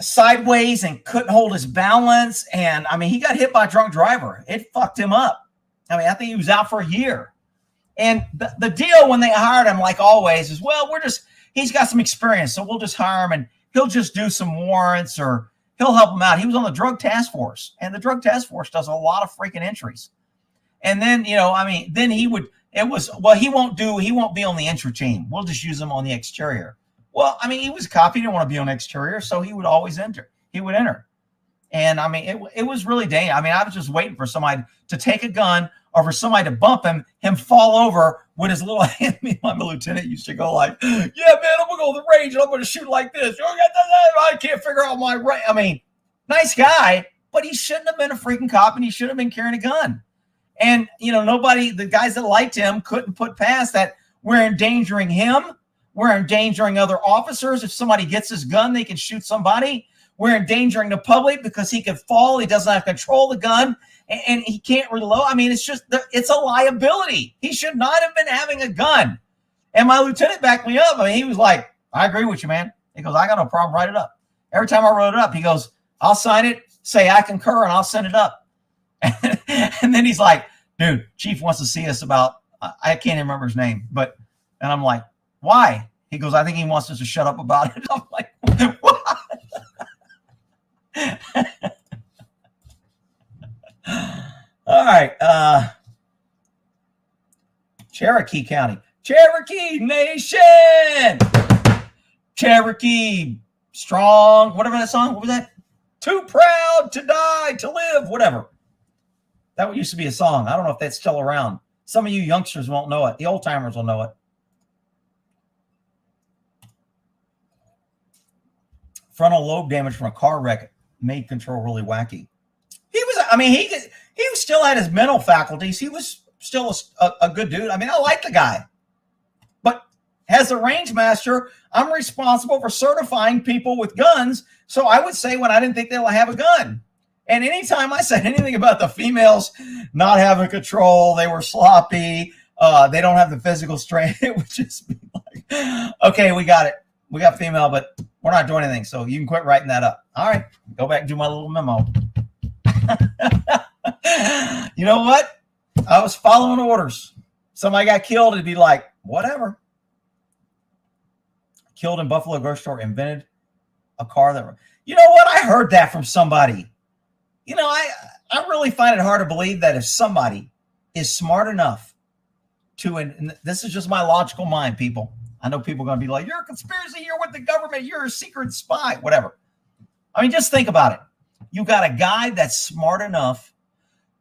sideways and couldn't hold his balance. And I mean, he got hit by a drunk driver. It fucked him up. I mean, I think he was out for a year. And the deal when they hired him, like always, is, well, he's got some experience, so we'll just hire him and he'll just do some warrants or he'll help him out. He was on the drug task force, and the drug task force does a lot of freaking entries. And then, he won't be on the entry team. We'll just use him on the exterior. Well, I mean, he was a cop. He didn't want to be on the exterior, so he would always enter. He would enter. And I mean, it was really dangerous. I mean, I was just waiting for somebody to take a gun or for somebody to bump him fall over with his little hand. My lieutenant used to go like, yeah, man, I'm going to go to the range and I'm going to shoot like this. I can't figure out my right. I mean, nice guy, but he shouldn't have been a freaking cop and he should have been carrying a gun. And, the guys that liked him couldn't put past that. We're endangering him. We're endangering other officers. If somebody gets his gun, they can shoot somebody. We're endangering the public because he could fall. He doesn't have control of the gun. And he can't reload. I mean, it's a liability. He should not have been having a gun. And my lieutenant backed me up. I mean, he was like, I agree with you, man. He goes, I got no problem. Write it up. Every time I wrote it up, he goes, I'll sign it, say I concur, and I'll send it up. And then he's like, dude, Chief wants to see us about, I can't even remember his name, but, and I'm like, why? He goes, I think he wants us to shut up about it. I'm like, what? All right. Cherokee County. Cherokee Nation. Cherokee strong. Whatever that song. What was that? Too proud to die, to live. Whatever. That used to be a song. I don't know if that's still around. Some of you youngsters won't know it. The old timers will know it. Frontal lobe damage from a car wreck made control really wacky. He still had his mental faculties. He was still a good dude. I mean, I like the guy. But as a range master, I'm responsible for certifying people with guns. So I would say when I didn't think they'll have a gun. And anytime I said anything about the females not having control, they were sloppy, they don't have the physical strength, it would just be like, okay, we got it. We got female, but we're not doing anything. So you can quit writing that up. All right, go back and do my little memo. You know what? I was following orders. Somebody got killed, it'd be like, whatever. Killed in Buffalo grocery store, invented a car that, you know what? I heard that from somebody. You know, I really find it hard to believe that if somebody is smart enough to, and this is just my logical mind, people. I know people are going to be like, you're a conspiracy, you're with the government, you're a secret spy, whatever. I mean, just think about it. You got a guy that's smart enough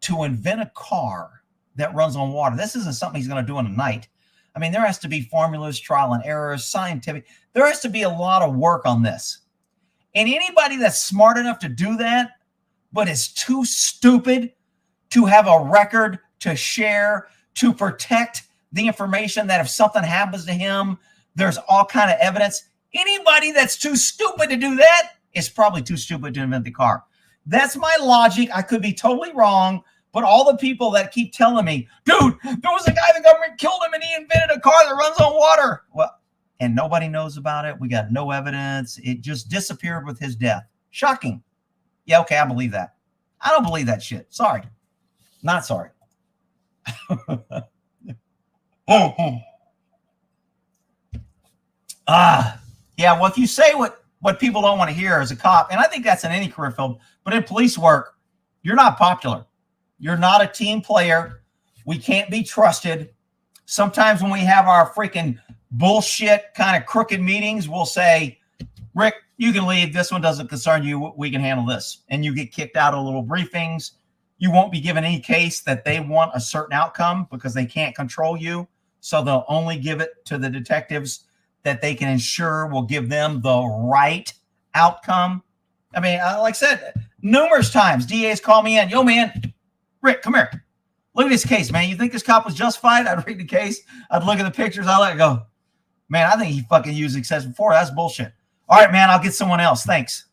to invent a car that runs on water. This isn't something he's going to do in a night. I mean, there has to be formulas, trial and errors, scientific. There has to be a lot of work on this. And anybody that's smart enough to do that, but is too stupid to have a record to share, to protect the information that if something happens to him, there's all kind of evidence. Anybody that's too stupid to do that is probably too stupid to invent the car. That's my logic. I could be totally wrong, but all the people that keep telling me, dude, there was a guy, the government killed him and he invented a car that runs on water. Well, and nobody knows about it. We got no evidence. It just disappeared with his death. Shocking. Yeah, okay, I believe that. I don't believe that shit. Sorry. Not sorry. Yeah, well, if you say what people don't want to hear as a cop, and I think that's in any career field, but in police work, you're not popular. You're not a team player. We can't be trusted. Sometimes when we have our freaking bullshit kind of crooked meetings, we'll say, Rick, you can leave. This one doesn't concern you. We can handle this. And you get kicked out of little briefings. You won't be given any case that they want a certain outcome because they can't control you. So they'll only give it to the detectives that they can ensure will give them the right outcome. I mean, like I said, numerous times, DAs call me in. Yo, man, Rick, come here. Look at this case, man. You think this cop was justified? I'd read the case. I'd look at the pictures. I'd let it go. Man, I think he fucking used excessive force. That's bullshit. All right, man, I'll get someone else. Thanks.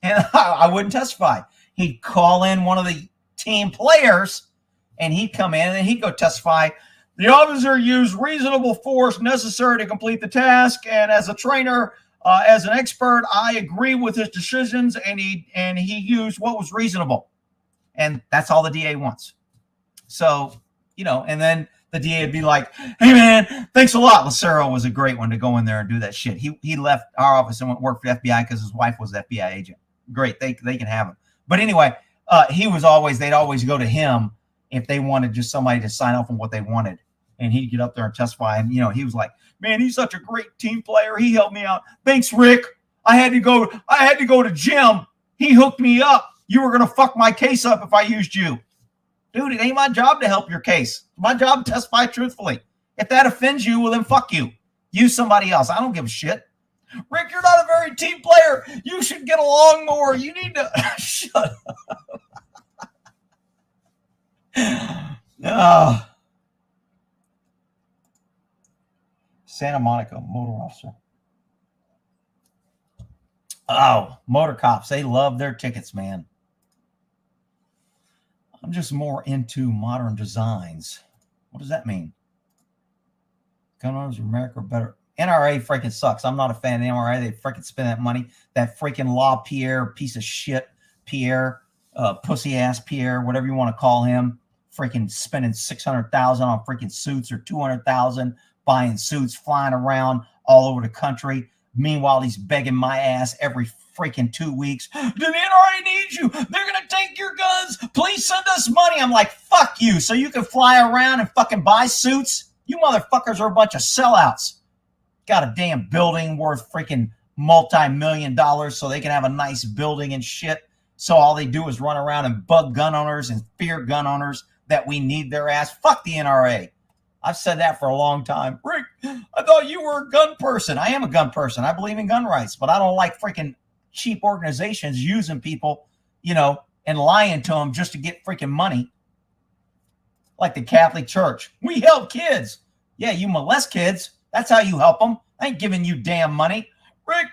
And I wouldn't testify. He'd call in one of the team players, and he'd come in, and he'd go testify. The officer used reasonable force necessary to complete the task, and as a trainer, as an expert, I agree with his decisions, and he used what was reasonable. And that's all the DA wants. So, you know, and then the DA would be like, hey, man, thanks a lot. Lucero was a great one to go in there and do that shit. He left our office and went work for the FBI because his wife was an FBI agent. Great. They can have him. But anyway, they'd always go to him if they wanted just somebody to sign off on what they wanted. And he'd get up there and testify. And, you know, he was like, man, he's such a great team player. He helped me out. Thanks, Rick. I had to go to Jim. He hooked me up. You were going to fuck my case up if I used you. Dude, it ain't my job to help your case. It's my job to testify truthfully. If that offends you, well, then fuck you. Use somebody else. I don't give a shit. Rick, you're not a very team player. You should get along more. You need to shut up. Santa Monica motor officer. Oh, motor cops. They love their tickets, man. I'm just more into modern designs. What does that mean? Gun owners in America are better. NRA freaking sucks. I'm not a fan of the NRA. They freaking spend that money. That freaking LaPierre piece of shit Pierre, pussy ass Pierre, whatever you want to call him, freaking spending $600,000 on freaking suits or $200,000 buying suits, flying around all over the country. Meanwhile, he's begging my ass every freaking 2 weeks. The NRA needs you. They're going to take your guns. Please send us money. I'm like, fuck you. So you can fly around and fucking buy suits? You motherfuckers are a bunch of sellouts. Got a damn building worth freaking multi-million dollars so they can have a nice building and shit. So all they do is run around and bug gun owners and fear gun owners that we need their ass. Fuck the NRA. I've said that for a long time. Rick, I thought you were a gun person. I am a gun person. I believe in gun rights, but I don't like freaking cheap organizations using people, you know, and lying to them just to get freaking money. Like the Catholic Church. We help kids. Yeah, you molest kids. That's how you help them. I ain't giving you damn money. Rick,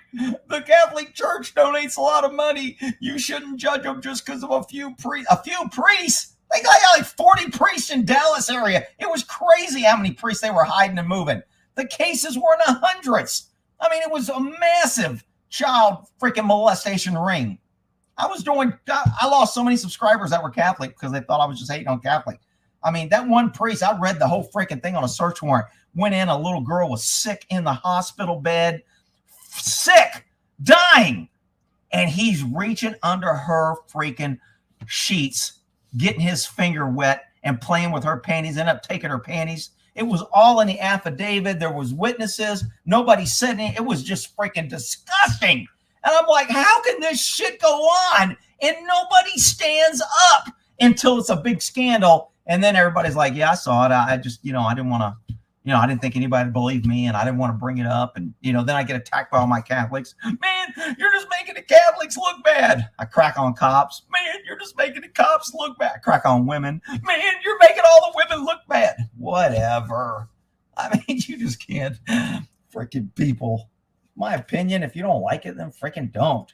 the Catholic Church donates a lot of money. You shouldn't judge them just because of a few priests. They got like 40 priests in Dallas area. It was crazy how many priests they were hiding and moving. The cases were in the hundreds. I mean, it was a massive child freaking molestation ring. I lost so many subscribers that were Catholic because they thought I was just hating on Catholic. I mean, that one priest, I read the whole freaking thing on a search warrant. Went in, a little girl was sick in the hospital bed. Sick, dying. And he's reaching under her freaking sheets, getting his finger wet and playing with her panties, ended up taking her panties. It was all in the affidavit. There was witnesses. Nobody said anything. It was just freaking disgusting. And I'm like, how can this shit go on? And nobody stands up until it's a big scandal. And then everybody's like, yeah, I saw it. I just, I didn't want to, I didn't think anybody would believe me, and I didn't want to bring it up. And, then I get attacked by all my Catholics. Man, you're just making the Catholics look bad. I crack on cops. Man, you're just making the cops look bad. I crack on women. Man, you're making all the women look bad. Whatever. I mean, you just can't. Freaking people. My opinion, if you don't like it, then freaking don't.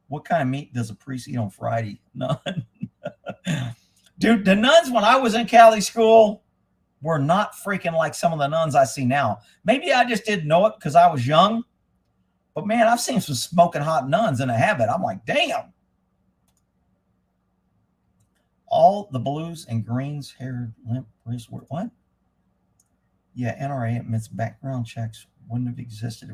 What kind of meat does a priest eat on Friday? None. Dude, the nuns, when I was in Catholic school, were not freaking like some of the nuns I see now. Maybe I just didn't know it because I was young. But man, I've seen some smoking hot nuns in a habit. I'm like, damn. All the blues and greens haired limp priests were what? Yeah, NRA admits background checks wouldn't have existed.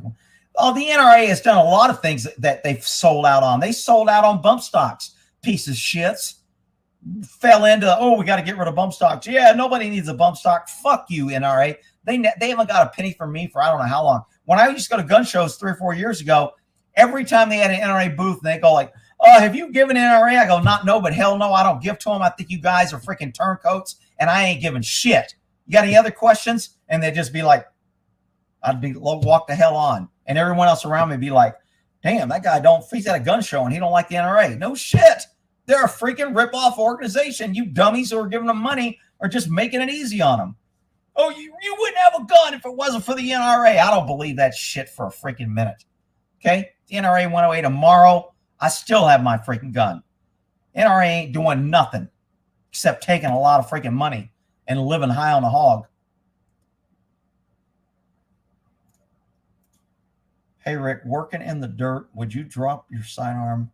Oh, the NRA has done a lot of things that they've sold out on. They sold out on bump stocks. Piece of shits. Fell into, we got to get rid of bump stocks. Yeah, nobody needs a bump stock. Fuck you, NRA. They haven't got a penny from me for I don't know how long. When I used to go to gun shows 3 or 4 years ago, every time they had an NRA booth, and they go like, oh, have you given NRA? I go, no, but hell no, I don't give to them. I think you guys are freaking turncoats, and I ain't giving shit. You got any other questions? And they'd just be like, I'd be walk the hell on. And everyone else around me would be like, damn, that guy he's at a gun show, and he don't like the NRA. No shit. They're a freaking rip-off organization. You dummies who are giving them money are just making it easy on them. Oh, you wouldn't have a gun if it wasn't for the NRA. I don't believe that shit for a freaking minute. Okay? The NRA went away tomorrow. I still have my freaking gun. NRA ain't doing nothing except taking a lot of freaking money and living high on the hog. Hey, Rick, working in the dirt, would you drop your sidearm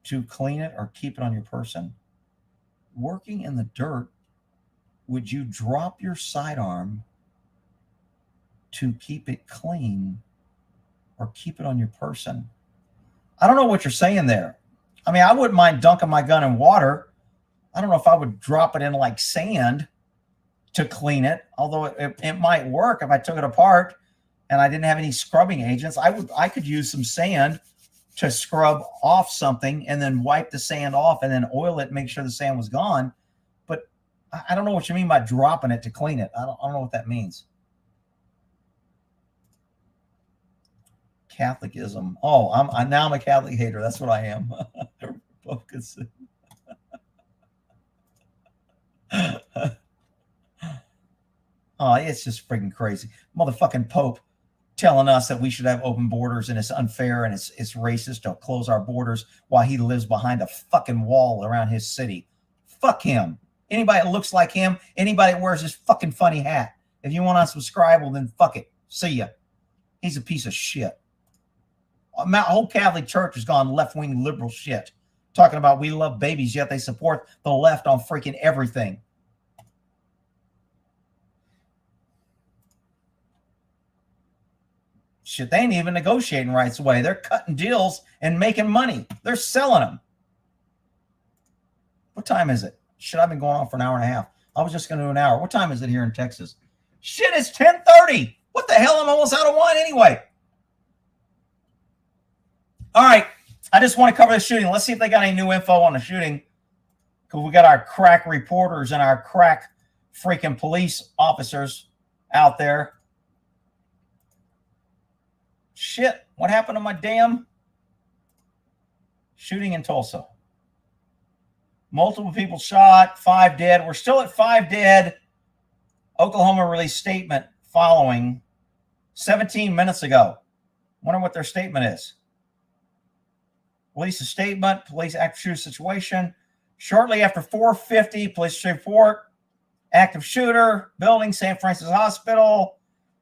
to clean it or keep it on your person? Working in the dirt, would you drop your sidearm to keep it clean or keep it on your person? I don't know what you're saying there. I mean, I wouldn't mind dunking my gun in water. I don't know if I would drop it in like sand to clean it, although it might work if I took it apart and I didn't have any scrubbing agents. I could use some sand to scrub off something and then wipe the sand off and then oil it, make sure the sand was gone. But I don't know what you mean by dropping it to clean it. I don't know what that means. Catholicism. Oh, now I'm a Catholic hater. That's what I am. Oh, it's just freaking crazy. Motherfucking Pope telling us that we should have open borders and it's unfair and it's racist to close our borders while he lives behind a fucking wall around his city. Fuck him. Anybody that looks like him, anybody that wears this fucking funny hat. If you want to unsubscribe, well then fuck it. See ya. He's a piece of shit. A whole Catholic Church has gone left-wing liberal shit, talking about we love babies, yet they support the left on freaking everything. Shit, they ain't even negotiating rights away. They're cutting deals and making money. They're selling them. What time is it? Shit, I've been going on for an hour and a half. I was just going to do an hour. What time is it here in Texas? Shit, it's 10:30. What the hell? I'm almost out of wine anyway. All right. I just want to cover the shooting. Let's see if they got any new info on the shooting. Because we got our crack reporters and our crack freaking police officers out there. Shit, what happened to my damn shooting in Tulsa? Multiple people shot, 5 dead. We're still at 5 dead. Oklahoma released statement following 17 minutes ago. Wonder what their statement is. Release a statement, police active shooter situation. Shortly after 4:50, police report, active shooter, building, St. Francis Hospital.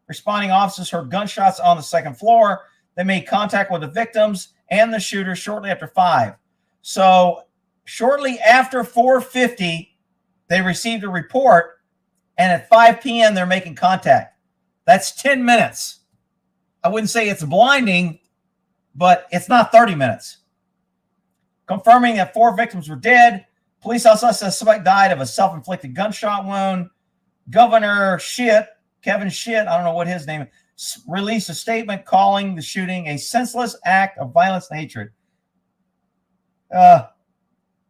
Responding officers heard gunshots on the second floor. They made contact with the victims and the shooter shortly after 5. So shortly after 4:50, they received a report, and at 5 p.m., they're making contact. That's 10 minutes. I wouldn't say it's blinding, but it's not 30 minutes. Confirming that 4 victims were dead. Police also said suspect died of a self-inflicted gunshot wound. Governor Kevin Schitt, I don't know what his name is, released a statement calling the shooting a senseless act of violence and hatred.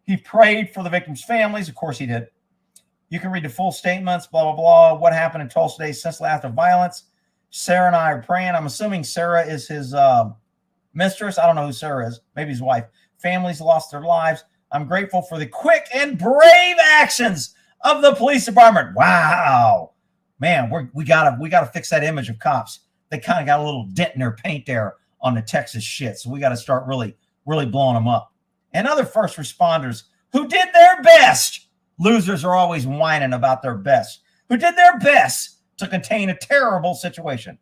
He prayed for the victims' families. Of course he did. You can read the full statements, blah, blah, blah. What happened in Tulsa today, senseless act of violence. Sarah and I are praying. I'm assuming Sarah is his mistress. I don't know who Sarah is. Maybe his wife. Families lost their lives. I'm grateful for the quick and brave actions of the police department. Wow. Man, we gotta fix that image of cops. They kind of got a little dent in their paint there on the Texas shit. So we got to start really blowing them up. And other first responders who did their best. Losers are always whining about their best. Who did their best to contain a terrible situation.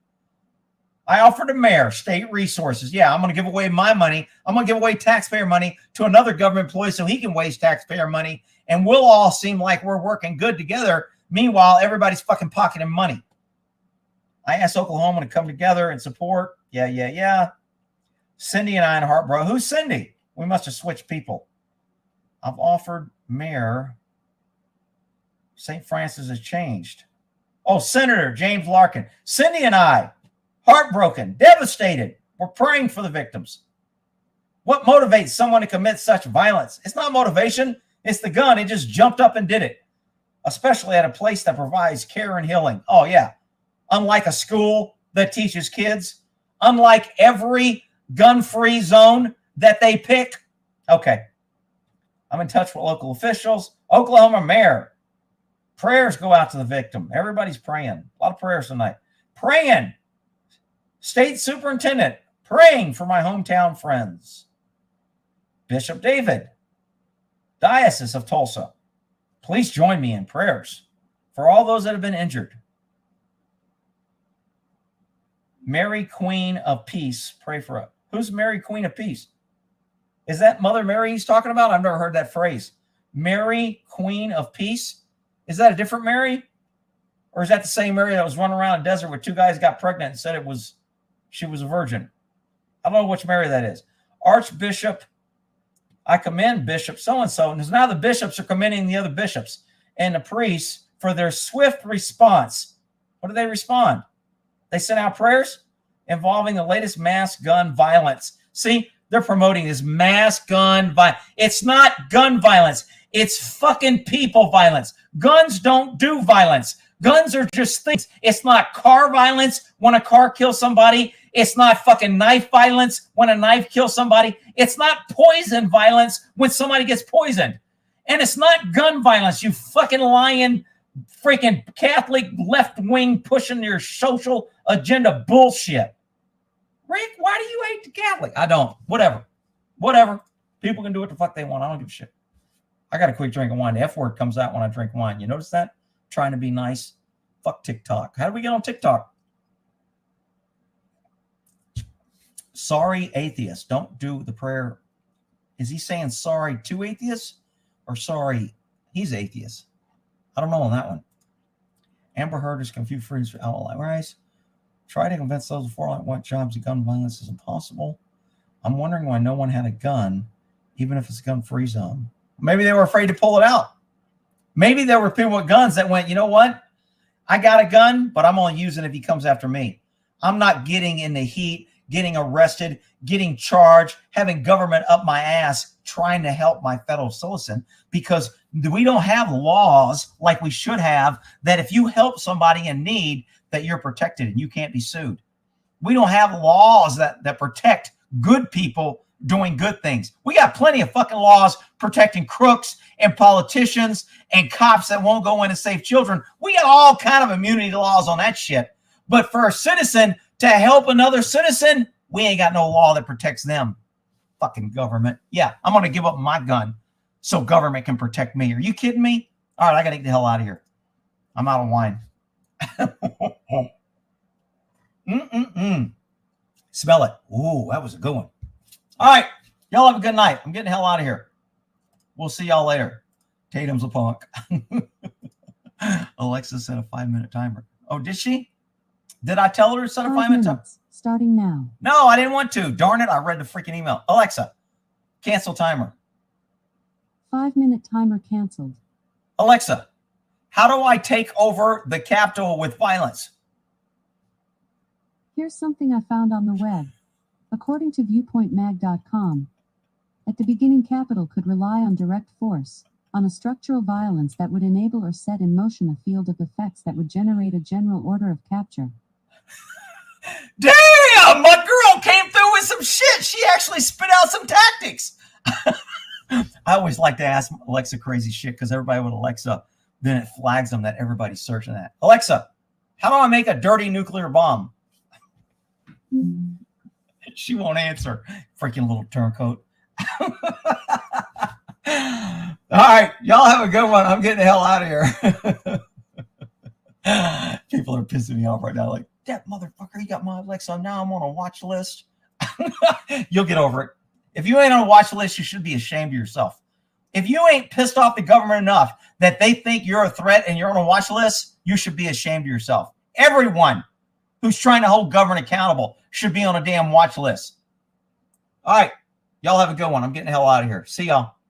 I offered the mayor state resources. Yeah, I'm going to give away my money. I'm going to give away taxpayer money to another government employee so he can waste taxpayer money. And we'll all seem like we're working good together. Meanwhile, everybody's fucking pocketing money. I asked Oklahoma to come together and support. Yeah. Cindy and I in Heartbro. Who's Cindy? We must have switched people. I've offered mayor. St. Francis has changed. Oh, Senator James Larkin. Cindy and I, heartbroken, devastated. We're praying for the victims. What motivates someone to commit such violence? It's not motivation. It's the gun. It just jumped up and did it. Especially at a place that provides care and healing. Oh, yeah. Unlike a school that teaches kids. Unlike every gun-free zone that they pick. Okay. I'm in touch with local officials. Oklahoma mayor. Prayers go out to the victim. Everybody's praying. A lot of prayers tonight. Praying. State superintendent. Praying for my hometown friends. Bishop David. Diocese of Tulsa. Please join me in prayers for all those that have been injured. Mary, Queen of Peace. Pray for us. Who's Mary, Queen of Peace? Is that Mother Mary he's talking about? I've never heard that phrase. Mary, Queen of Peace. Is that a different Mary? Or is that the same Mary that was running around the desert where 2 guys got pregnant and said she was a virgin? I don't know which Mary that is. Archbishop, I commend Bishop so-and-so. And now the bishops are commending the other bishops and the priests for their swift response. What did they respond? They sent out prayers involving the latest mass gun violence. See, they're promoting this mass gun violence. It's not gun violence. It's fucking people violence. Guns don't do violence. Guns are just things. It's not car violence when a car kills somebody. It's not fucking knife violence when a knife kills somebody. It's not poison violence when somebody gets poisoned. And it's not gun violence, you fucking lying, freaking Catholic left-wing pushing your social agenda bullshit. Rick, why do you hate the Catholic? I don't. Whatever. People can do what the fuck they want. I don't give a shit. I got a quick drink of wine. The F word comes out when I drink wine. You notice that? Trying to be nice. Fuck TikTok. How do we get on TikTok? Sorry, atheists. Don't do the prayer. Is he saying sorry to atheists or sorry he's atheist? I don't know on that one. Amber Heard is confused friends for outlaw rights. Try to convince those before I want jobs that gun violence is impossible. I'm wondering why no one had a gun, even if it's a gun-free zone. Maybe they were afraid to pull it out. Maybe there were people with guns that went, you know what? I got a gun, but I'm only using it if he comes after me. I'm not getting in the heat, getting arrested, getting charged, having government up my ass trying to help my fellow citizen, because we don't have laws like we should have that if you help somebody in need that you're protected and you can't be sued. We don't have laws that protect good people doing good things. We got plenty of fucking laws protecting crooks and politicians and cops that won't go in and save children. We got all kind of immunity laws on that shit. But for a citizen to help another citizen, we ain't got no law that protects them. Fucking government. Yeah, I'm going to give up my gun so government can protect me. Are you kidding me? All right, I got to get the hell out of here. I'm out of wine. Smell it. Ooh, that was a good one. All right, y'all have a good night. I'm getting the hell out of here. We'll see y'all later. Tatum's a punk. Alexa set a 5-minute timer. Oh, did she? Did I tell her to set a 5-minute timer? Starting now. No, I didn't want to. Darn it, I read the freaking email. Alexa, cancel timer. 5-minute timer canceled. Alexa, how do I take over the Capitol with violence? Here's something I found on the web. According to viewpointmag.com, at the beginning, Capitol could rely on direct force, on a structural violence that would enable or set in motion a field of effects that would generate a general order of capture. Damn, my girl came through with some shit. She actually spit out some tactics. I always like to ask Alexa crazy shit because everybody with Alexa, then it flags them that everybody's searching that. Alexa, how do I make a dirty nuclear bomb? She won't answer. Freaking little turncoat. All right, y'all have a good one. I'm getting the hell out of here. People are pissing me off right now. Like, that motherfucker, you got my Alexa. Now I'm on a watch list. You'll get over it. If you ain't on a watch list, you should be ashamed of yourself. If you ain't pissed off the government enough that they think you're a threat and you're on a watch list, you should be ashamed of yourself. Everyone who's trying to hold government accountable should be on a damn watch list. All right. Y'all have a good one. I'm getting the hell out of here. See y'all.